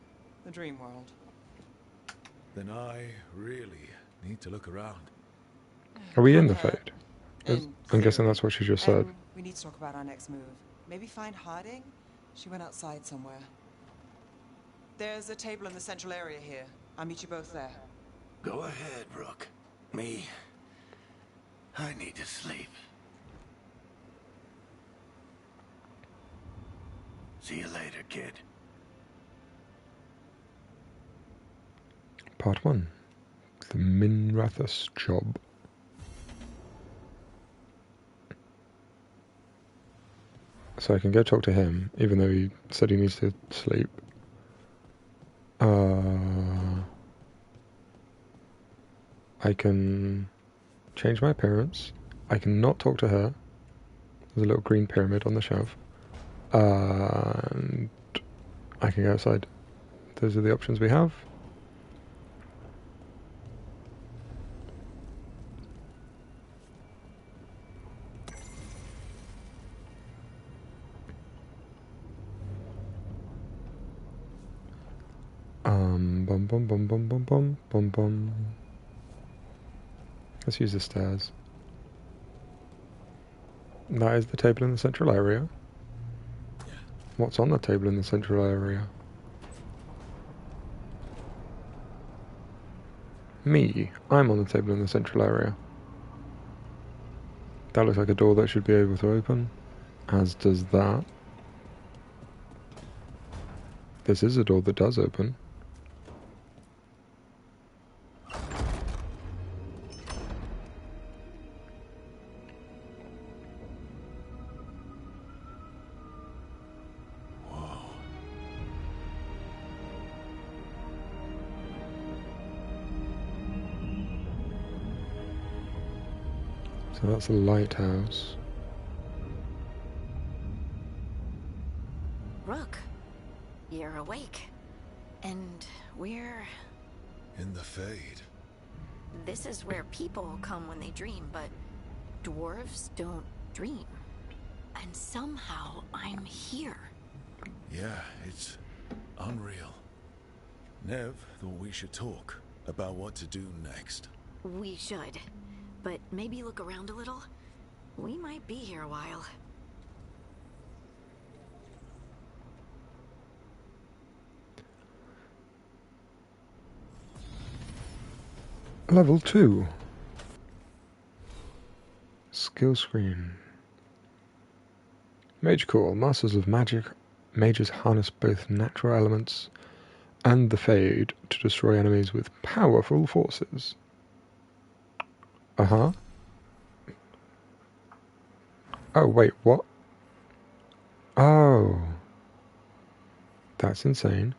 The dream world. Then I really need to look around. Are we in the Fade? I'm guessing that's what she just said. We need to talk about our next move. Maybe find hiding? She went outside somewhere. There's a table in the central area here. I'll meet you both there. Go ahead, Rook. Me, I need to sleep. See you later, kid. Part 1. The Minrathus job. So I can go talk to him, even though he said he needs to sleep. I can change my appearance. I can not talk to her. There's a little green pyramid on the shelf. And I can go outside. Those are the options we have. Bum bum bum bum bum bum bum bum. Let's use the stairs. That is the table in the central area. What's on the table in the central area? Me. I'm on the table in the central area. That looks like a door that should be able to open. As does that. This is a door that does open. So that's the lighthouse. Rook, you're awake. And we're... In the Fade. This is where people come when they dream, but dwarves don't dream. And somehow I'm here. Yeah, it's unreal. Nev thought we should talk about what to do next. We should. But maybe look around a little. We might be here a while. Level 2. Skill screen. Mage Core. Masters of Magic. Mages harness both natural elements and the Fade to destroy enemies with powerful forces. Uh-huh. Oh, wait, what? Oh. That's insane.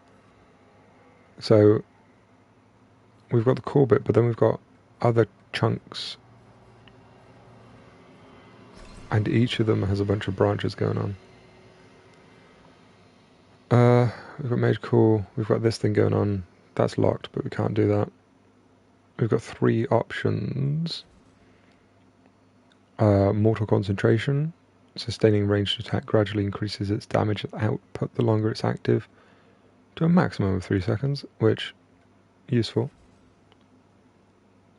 So, we've got the core bit, but then we've got other chunks. And each of them has a bunch of branches going on. We've got Mage Core, we've got this thing going on. That's locked, but we can't do that. We've got 3 options. Mortal Concentration. Sustaining ranged attack gradually increases its damage output the longer it's active to a maximum of 3 seconds, which useful.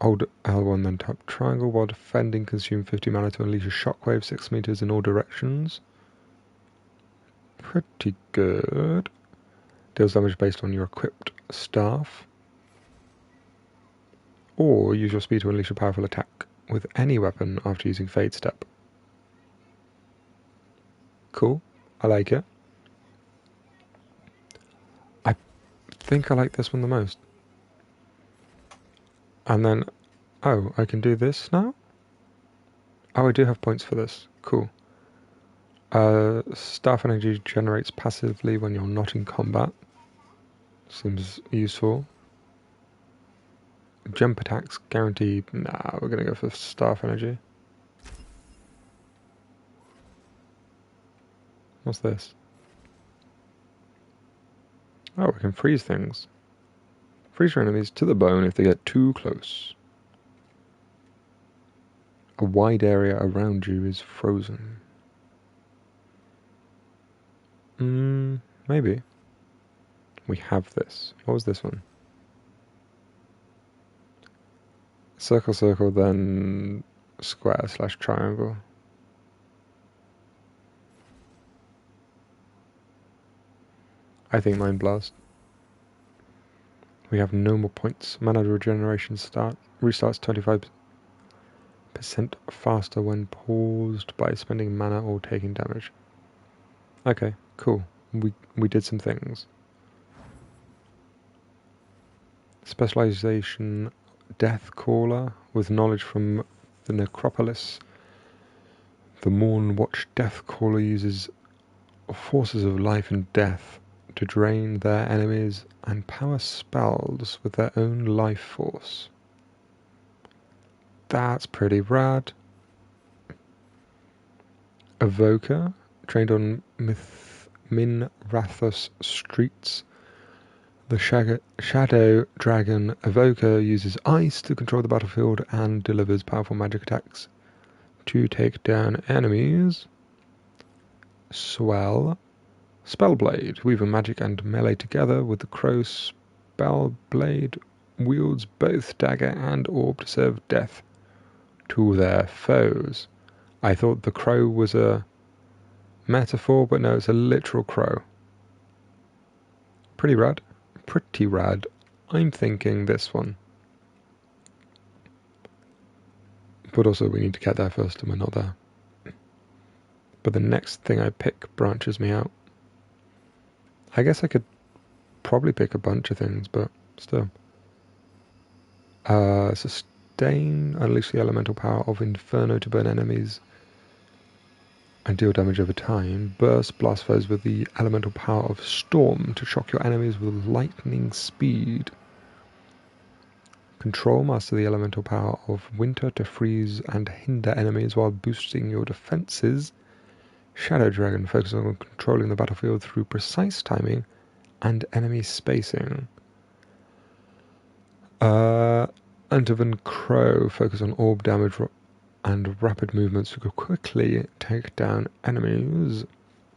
Hold L1 then tap triangle while defending, consume 50 mana to unleash a shockwave 6 meters in all directions. Pretty good. Deals damage based on your equipped staff. Or use your speed to unleash a powerful attack with any weapon after using Fade Step. Cool. I like it. I think I like this one the most. And then, oh, I can do this now? Oh, I do have points for this. Cool. Staff energy generates passively when you're not in combat. Seems useful. Jump attacks guaranteed. Nah, we're going to go for staff energy. What's this? Oh, we can freeze things. Freeze your enemies to the bone if they get too close. A wide area around you is frozen. Maybe. We have this. What was this one? Circle, circle, then square / triangle. I think Mind Blast. We have no more points. Mana regeneration restarts 25% faster when paused by spending mana or taking damage. Okay, cool. We did some things. Specialization Death Caller with knowledge from the Necropolis. The Morn Watch Death Caller uses forces of life and death to drain their enemies and power spells with their own life force. That's pretty rad. Evoker, trained on Minrathous streets. The Shadow Dragon Evoker uses ice to control the battlefield and delivers powerful magic attacks to take down enemies. Swell. Spellblade, weaving magic and melee together with the crow. Spellblade wields both dagger and orb to serve death to their foes. I thought the crow was a metaphor, but no, it's a literal crow. Pretty rad. Pretty rad. I'm thinking this one. But also we need to get there first and we're not there. But the next thing I pick branches me out. I guess I could probably pick a bunch of things, but still. Sustain, unleash the elemental power of Inferno to burn enemies and deal damage over time. Burst, blast foes with the elemental power of Storm to shock your enemies with lightning speed. Control, master the elemental power of Winter to freeze and hinder enemies while boosting your defenses. Shadow Dragon focuses on controlling the battlefield through precise timing and enemy spacing. Endervan Crow focus on orb damage and rapid movements to quickly take down enemies.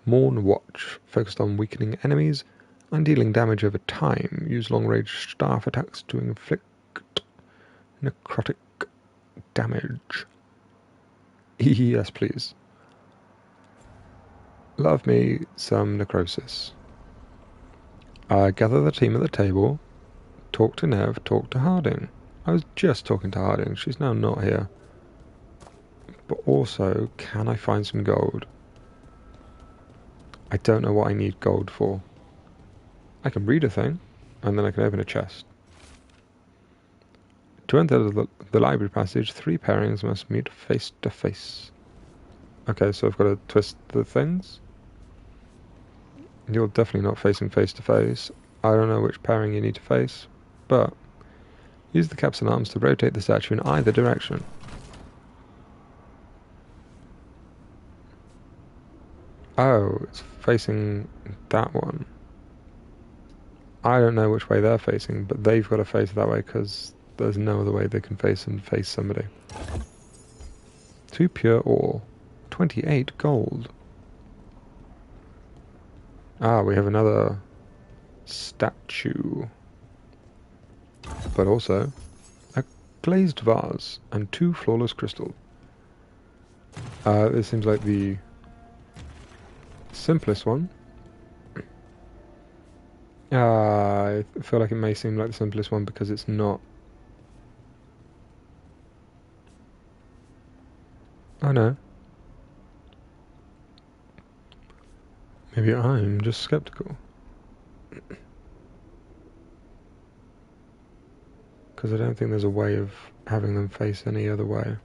Morn Watch focused on weakening enemies and dealing damage over time. Use long-range staff attacks to inflict necrotic damage. Yes, please. Love me some necrosis. Gather the team at the table. Talk to Nev, talk to Harding. I was just talking to Harding, she's now not here. But also, can I find some gold? I don't know what I need gold for. I can read a thing, and then I can open a chest. To enter the library passage, 3 pairings must meet face to face. Okay, so I've got to twist the things. You're definitely not facing face to face. I don't know which pairing you need to face, but use the caps and arms to rotate the statue in either direction. Oh, it's facing that one. I don't know which way they're facing, but they've got to face that way because there's no other way they can face and face somebody. 2 pure ore. 28 gold. Ah, we have another statue. But also a glazed vase and 2 flawless crystals. This seems like the simplest one. I feel like it may seem like the simplest one because it's not. Oh no. Maybe I'm just skeptical. Because I don't think there's a way of having them face any other way.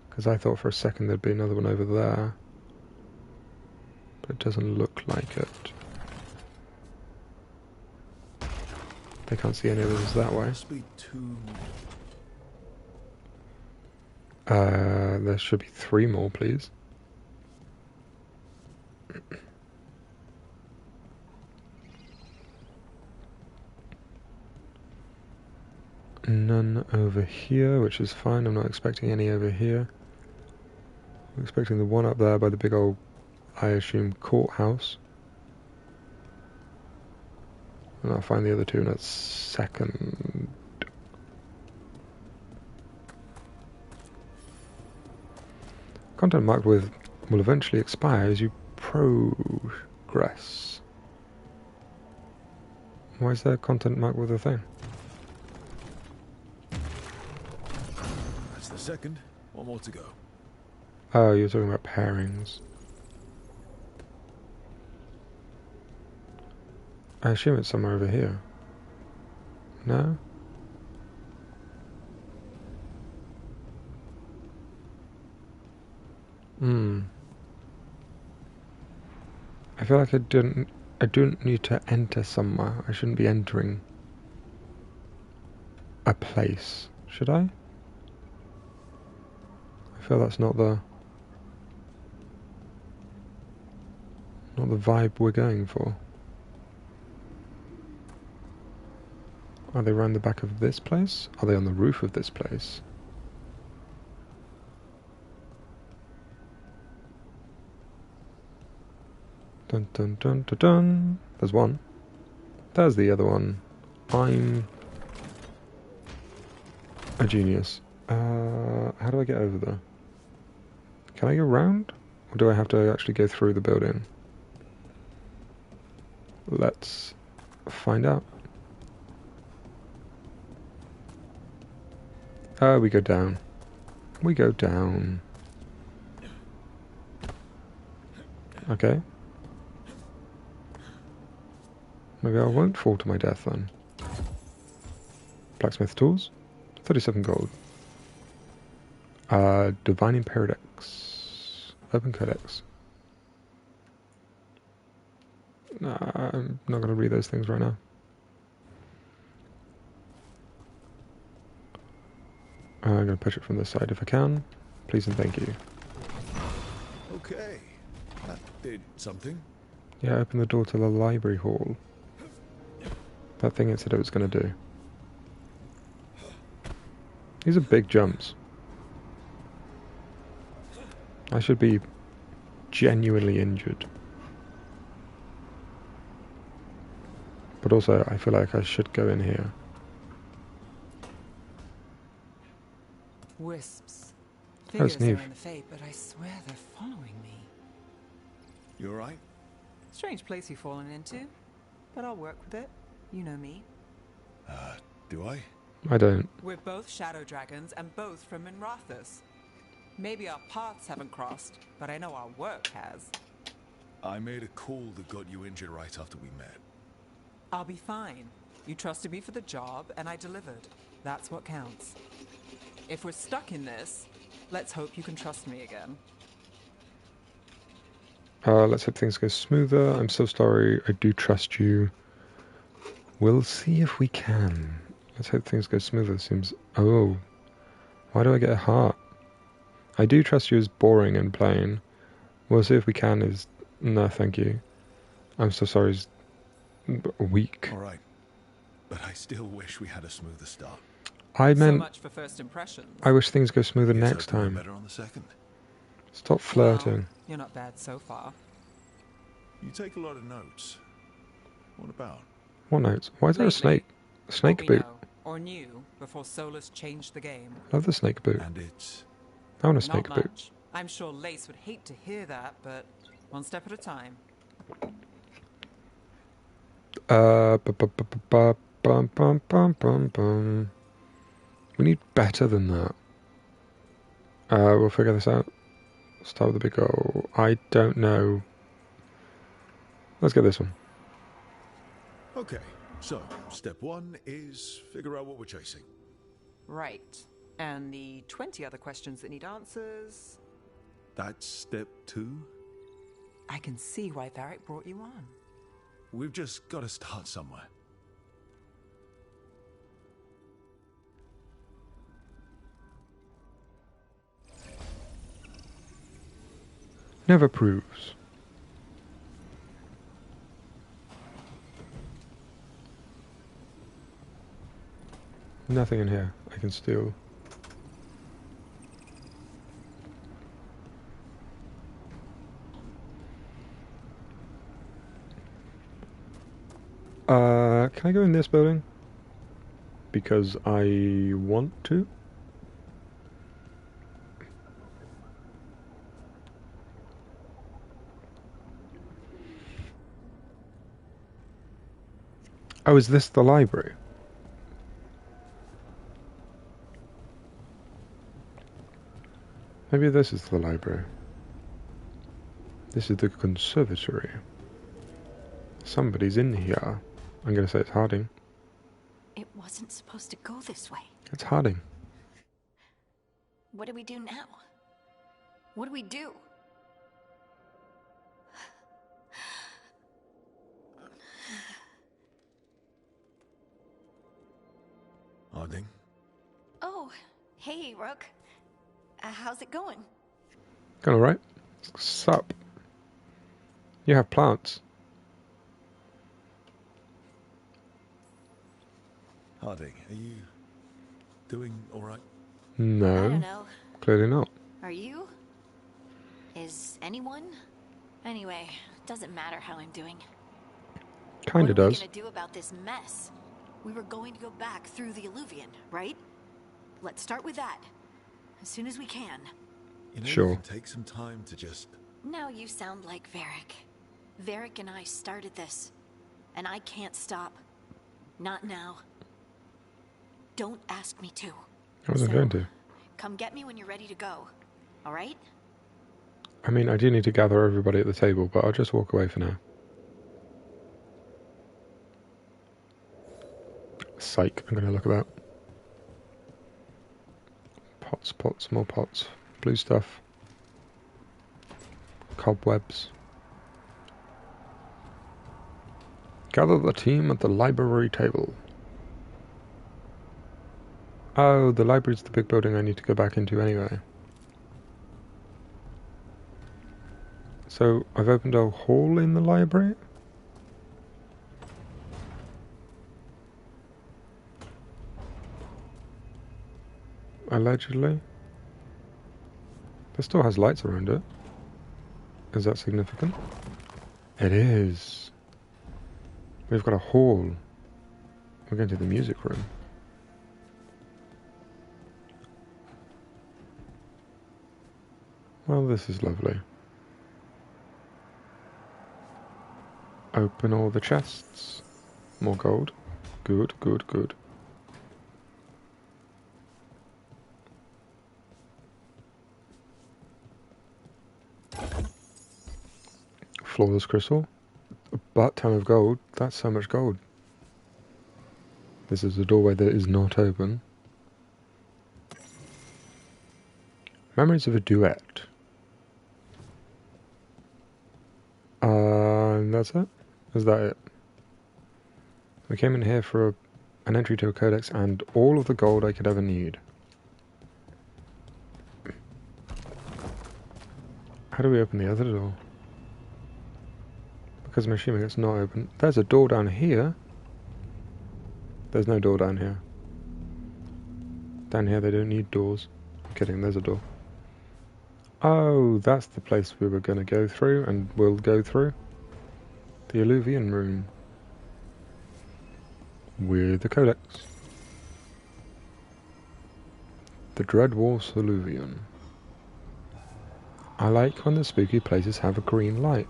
Because I thought for a second there'd be another one over there. But it doesn't look like it. They can't see any others that way. There should be 3 more, please. None over here, which is fine. I'm not expecting any over here. I'm expecting the one up there by the big old, I assume, courthouse. And I'll find the other 2 in a second. Content marked with will eventually expire as you progress. Why is there content marked with a thing? That's the second. 1 more to go. Oh, you're talking about pairings. I assume it's somewhere over here. No? I feel like I don't need to enter somewhere. I shouldn't be entering a place, should I? I feel that's not the vibe we're going for. Are they around the back of this place? Are they on the roof of this place? Dun dun dun dun dun. There's one. There's the other one. I'm a genius. How do I get over there? Can I go round? Or do I have to actually go through the building? Let's find out. We go down. We go down. Okay. Maybe I won't fall to my death then. Blacksmith tools. 37 gold. Divine Imperadex. Open Codex. Nah, I'm not going to read those things right now. I'm going to push it from this side if I can. Please and thank you. Okay, that did something. Yeah, open the door to the library hall. That thing it said it was going to do. These are big jumps. I should be genuinely injured. But also, I feel like I should go in here. Wisps. Oh, Figures it's are Neve. in the fate, but I swear they're following me. You alright? Strange place you've fallen into, but I'll work with it. You know me. Do I? I don't. We're both shadow dragons and both from Minrathous. Maybe our paths haven't crossed, but I know our work has. I made a call that got you injured right after we met. I'll be fine. You trusted me for the job, and I delivered. That's what counts. If we're stuck in this, let's hope you can trust me again. Let's hope things go smoother. I'm so sorry. I do trust you. We'll see if we can. Let's hope things go smoother. Seems... Oh. Why do I get a heart? I do trust you is boring and plain. We'll see if we can is... No, thank you. I'm so sorry is... weak. Alright. But I still wish we had a smoother start. I So meant... much for first impressions. I wish things go smoother Guess next I'll do time. better on the second. Stop flirting. Well, you're not bad so far. You take a lot of notes. What about? What notes? Why is there a Lately, snake? A snake what we boot. know, or knew, before Solus changed the game. Love the snake boot. And it's... I want a Not snake boot. much. I'm sure Lace would hate to hear that, but one step at a time. Bum. We need better than that. We'll figure this out. Start with the big goal. I don't know. Let's get this one. Okay, so step one is figure out what we're chasing. Right. And the 20 other questions that need answers... That's step two. I can see why Varric brought you on. We've just got to start somewhere. Never proves. Nothing in here I can steal. Can I go in this building? Because I want to? Oh, is this the library? Maybe this is the library. This is the conservatory. Somebody's in here. I'm going to say it's Harding. It wasn't supposed to go this way. It's Harding. What do we do now? What do we do? Harding? Oh, hey, Rook. How's it going? Going alright? Sup? You have plants. Harding, are you doing alright? No. I don't know. Clearly not. Are you? Is anyone? Anyway, doesn't matter how I'm doing. Kinda What are we does. gonna do about this mess? We were going to go back through the Illuvian, right? Let's start with that. As soon as we can. You know, Sure. it can take some time to just... Now you sound like Varric. Varric and I started this. And I can't stop. Not now. Don't ask me to. I wasn't So, going to. Come get me when you're ready to go. Alright? I mean, I do need to gather everybody at the table, but I'll just walk away for now. Psych, I'm going to look about. Pots, more pots. Blue stuff. Cobwebs. Gather the team at the library table. Oh, the library's the big building I need to go back into anyway. So I've opened a hall in the library. Allegedly. It still has lights around it. Is that significant? It is. We've got a hall. We're going to the music room. Well, this is lovely. Open all the chests. More gold. Good, good, good. Flawless crystal. A butt ton of gold. That's so much gold. This is a doorway that is not open. Memories of a duet. And that's it? Is that it? We came in here for an entry to a codex and all of the gold I could ever need. How do we open the other door? Because I'm assuming it's not open. There's a door down here. There's no door down here. Down here they don't need doors. I'm kidding, there's a door. Oh, that's the place we were going to go through and will go through. The Illuvian room. With the codex. The Dreadwolf's Illuvian. I like when the spooky places have a green light.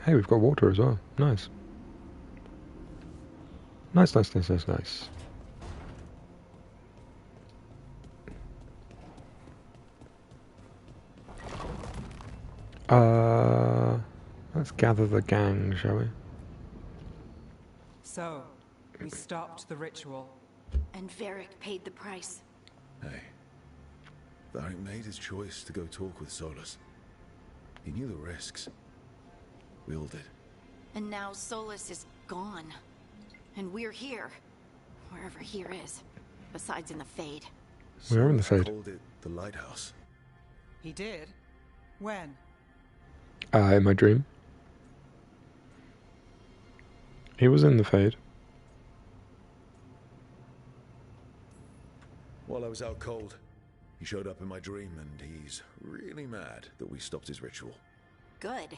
Hey, we've got water as well. Nice. Nice, nice, nice, nice, nice. Let's gather the gang, shall we? So, we stopped the ritual. And Varric paid the price. Hey, Varric made his choice to go talk with Solus. He knew the risks. We all did. And now Solus is gone. And we're here. Wherever here is. Besides in the Fade. We're in the Solus Fade. called it the Lighthouse. He did? When? In my dream. He was in the Fade. While I was out cold, he showed up in my dream and he's really mad that we stopped his ritual. Good.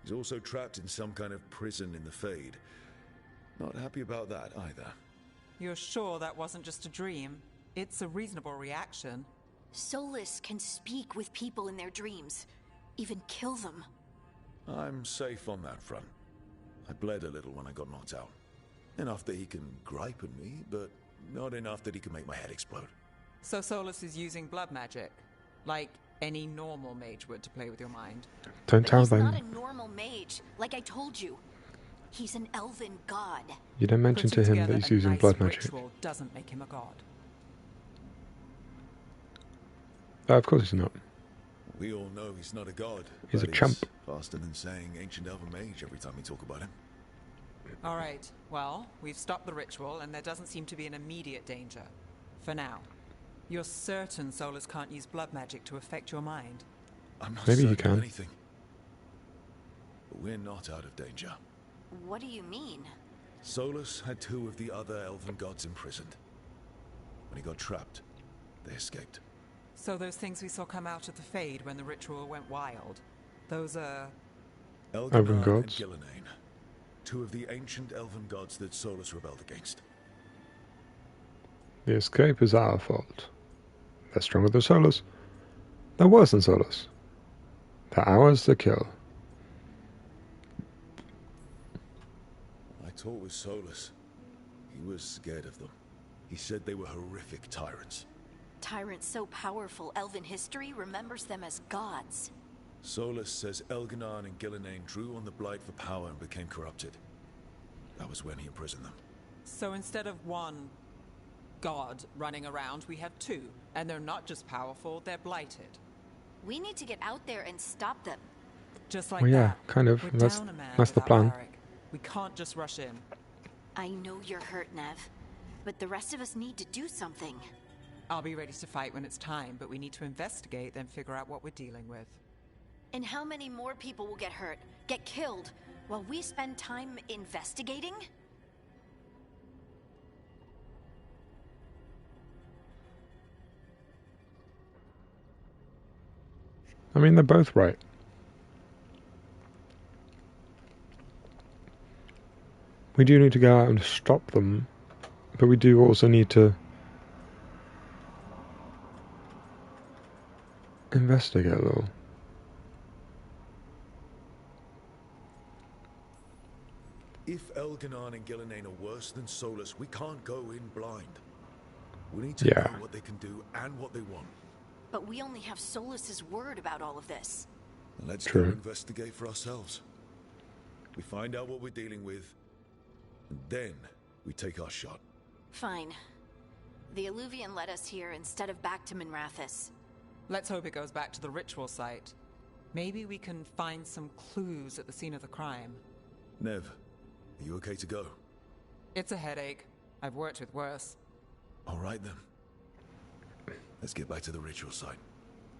He's also trapped in some kind of prison in the Fade. Not happy about that either. You're sure that wasn't just a dream? It's a reasonable reaction. Solus can speak with people in their dreams. Even kill them. I'm safe on that front. I bled a little when I got knocked out. Enough that he can gripe at me, but not enough that he can make my head explode. So Solus is using blood magic? Like any normal mage would to play with your mind? Don't tell He's them. not a normal mage, like I told you. He's an elven god. You don't mention to Putting him that together he's a using nice blood magic. ritual doesn't make him a god. Of course he's not. We all know he's not a god. He's a but chump. Faster than saying ancient elven mage every time we talk about him. Alright, well, we've stopped the ritual and there doesn't seem to be an immediate danger. For now. You're certain Solus can't use blood magic to affect your mind? I'm not Maybe he certain of can. anything. But we're not out of danger. What do you mean? Solus had 2 of the other elven gods imprisoned. When he got trapped, they escaped. So those things we saw come out of the Fade when the ritual went wild, those are... Elven Elganon and gods? Gillenane, 2 of the ancient elven gods that Solus rebelled against. The escape is our fault. They're stronger than Solus. They're worse than Solus. They're ours to kill. I talked with Solus. He was scared of them. He said they were horrific tyrants. Tyrants so powerful, elven history remembers them as gods. Solus says Elganon and Gillenane drew on the Blight for power and became corrupted. That was when he imprisoned them. So instead of one god running around, we have 2. And they're not just powerful, they're blighted. We need to get out there and stop them. Just like Well, yeah, that. kind of. We're That's down a man the without plan. Varric. We can't just rush in. I know you're hurt, Nev. But the rest of us need to do something. I'll be ready to fight when it's time, but we need to investigate, then figure out what we're dealing with. And how many more people will get hurt, get killed, while we spend time investigating? I mean, they're both right. We do need to go out and stop them, but we do also need to investigate a little. If Elganon and Gillenane are worse than Solus, we can't go in blind. We need to Yeah. know what they can do and what they want. But we only have Solus's word about all of this. Let's True. go investigate for ourselves. We find out what we're dealing with, and then we take our shot. Fine. The Illuvian led us here instead of back to Minrathous. Let's hope it goes back to the ritual site. Maybe we can find some clues at the scene of the crime. Nev, are you okay to go? It's a headache. I've worked with worse. All right then. Let's get back to the ritual site.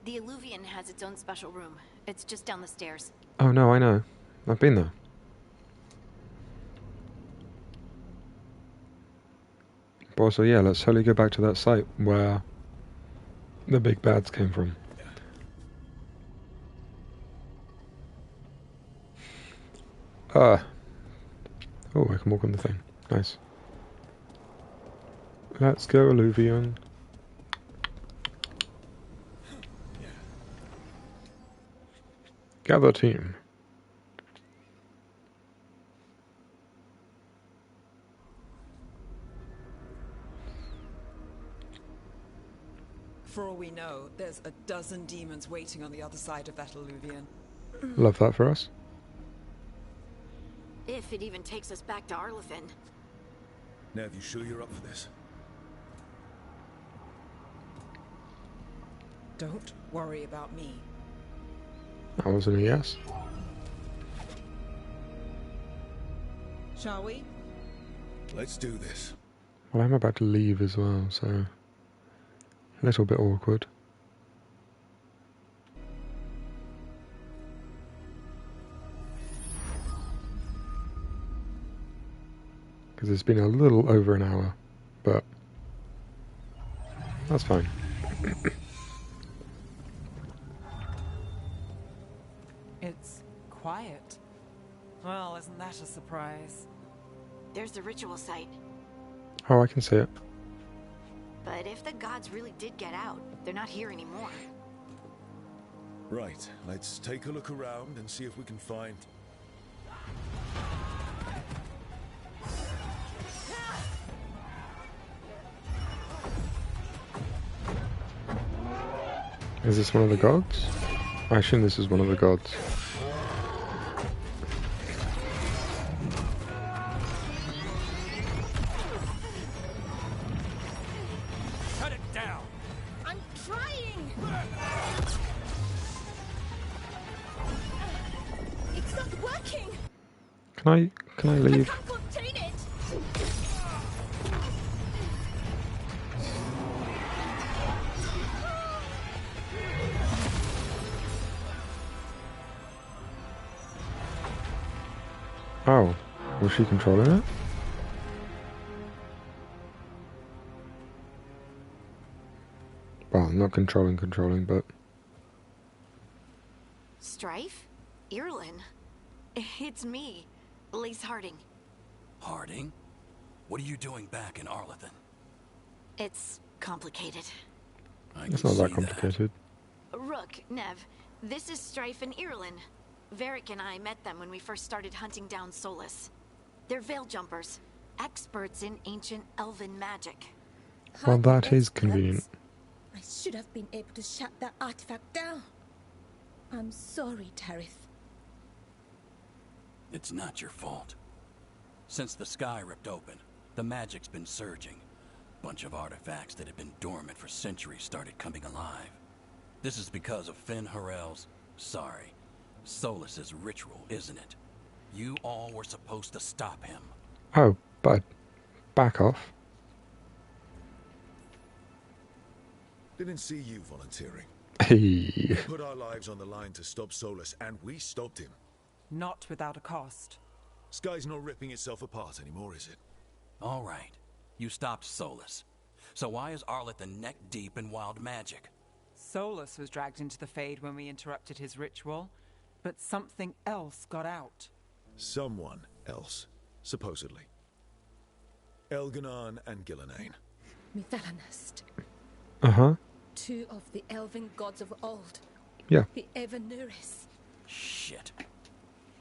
The Illuvian has its own special room. It's just down the stairs. Oh no, I know. I've been there. But also, yeah, let's totally go back to that site where the big bads came from. Oh, I can walk on the thing. Nice. Let's go, Illuvian. Gather team. For all we know, there's a dozen demons waiting on the other side of that Illuvian. Love that for us. If it even takes us back to Arlathan. Nev, you sure you're up for this? Don't worry about me. That wasn't a yes. Shall we? Let's do this. Well, I'm about to leave as well, so a little bit awkward. Because it's been a little over an hour, but that's fine. It's quiet. Well, isn't that a surprise? There's the ritual site. Oh, I can see it. But if the gods really did get out, they're not here anymore. Right, let's take a look around and see if we can find... Is this one of the gods? I assume this is one of the gods. Cut it down! I'm trying! It's not working! Can I leave? I can't contain it! Oh, was she controlling it? Well, not controlling, but... Strife? Irlin? It's me, Lace Harding. Harding? What are you doing back in Arlathan? It's complicated. It's not that complicated. Rook, Nev, this is Strife and Irlin. Varric and I met them when we first started hunting down Solus. They're veil jumpers, experts in ancient elven magic. Well, Hardly that is experts. convenient. I should have been able to shut that artifact down. I'm sorry, Tarith. It's not your fault. Since the sky ripped open, the magic's been surging. Bunch of artifacts that had been dormant for centuries started coming alive. This is because of Finn Harel's... sorry, Solus's ritual, isn't it? You all were supposed to stop him. Oh, but back off. Didn't see you volunteering. Hey. Put our lives on the line to stop Solus, and we stopped him. Not without a cost. Sky's not ripping itself apart anymore, is it? All right. You stopped Solus. So why is Arleth neck deep in wild magic? Solus was dragged into the Fade when we interrupted his ritual, but something else got out. Someone else, supposedly. Elganon and Gillenane. Mithalanast. Uh-huh. Two of the elven gods of old. Yeah. The Evanuris. Shit.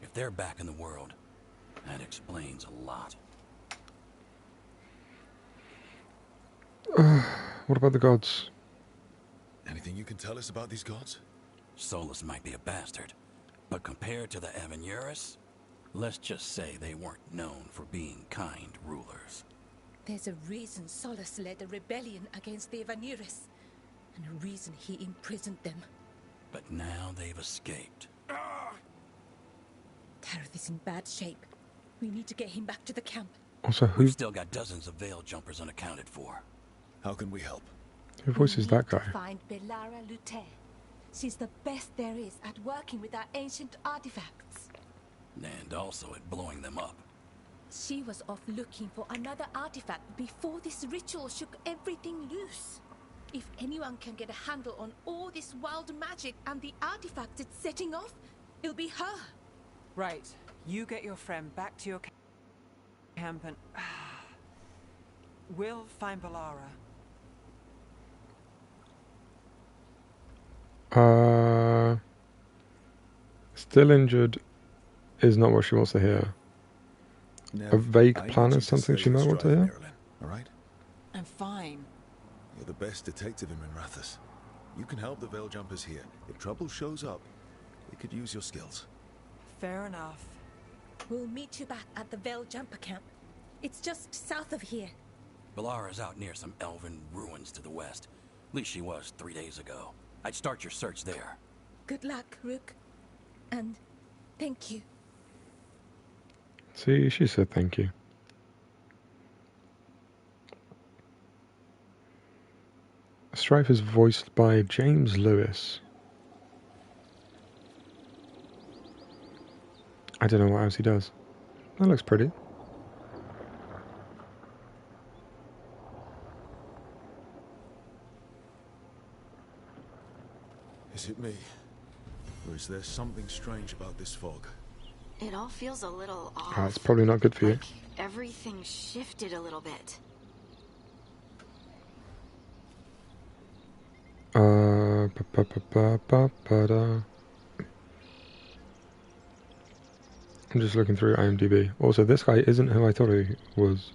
If they're back in the world, that explains a lot. What about the gods? Anything you can tell us about these gods? Solus might be a bastard, but compared to the Evanuris, let's just say they weren't known for being kind rulers. There's a reason Solus led a rebellion against the Evanuris, and a reason he imprisoned them. But now they've escaped. Tareth is in bad shape. We need to get him back to the camp. Also, We've still got dozens of veil jumpers unaccounted for. How can we help? who voices that guy? Find Belara Lute. She's the best there is at working with our ancient artifacts. And also at blowing them up. She was off looking for another artifact before this ritual shook everything loose. If anyone can get a handle on all this wild magic and the artifacts it's setting off, it'll be her. Right. You get your friend back to your camp and... we'll find Belara. Still injured is not what she wants to hear. Nev, A vague I plan need you is something stay she with might want to Strife hear. and Marilyn, all right? I'm fine. You're the best detective in Minrathous. You can help the Veil Jumpers here. If trouble shows up, we could use your skills. Fair enough. We'll meet you back at the Veil Jumper camp. It's just south of here. Belara's out near some elven ruins to the west. At least she was 3 days ago. I'd start your search there. Good luck, Rook. And thank you. See, she said thank you. Strife is voiced by James Lewis. I don't know what else he does. That looks pretty. Is it me? Or is there something strange about this fog? It all feels a little off. It's probably not good for you. Like everything shifted a little bit. Ba-ba-ba-ba-ba-da. I'm just looking through IMDb. Also, this guy isn't who I thought he was.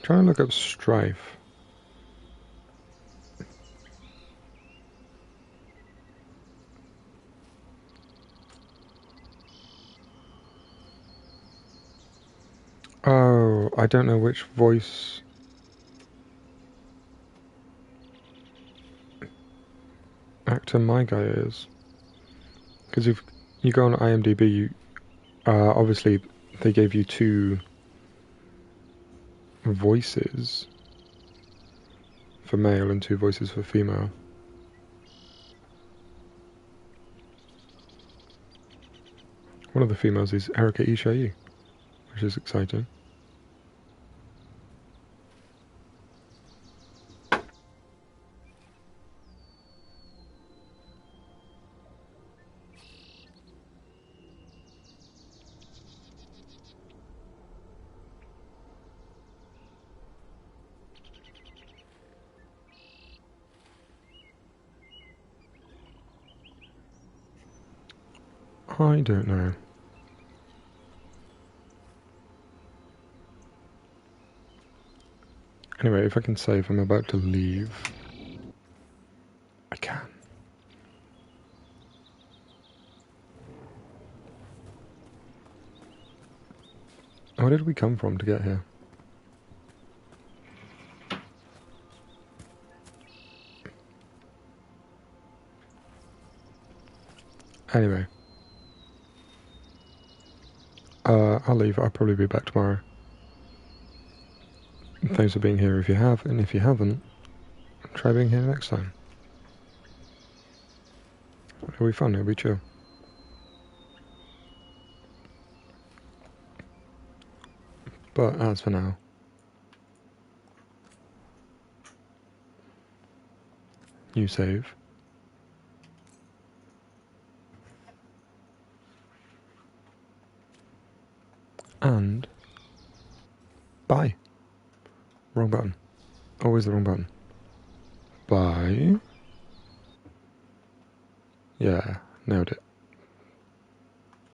Trying to look up Strife. Oh, I don't know which voice actor my guy is. Because if you go on IMDb, you obviously they gave you two voices for male and two voices for female. One of the females is Erika Ishii, which is exciting. I don't know. Anyway, if I can save, I'm about to leave. I can. Where did we come from to get here? Anyway. I'll leave. I'll probably be back tomorrow. Thanks for being here if you have, and if you haven't, try being here next time. It'll be fun, it'll be chill. But as for now, you save. And bye. Wrong button. Always the wrong button. Bye. Yeah, nailed it.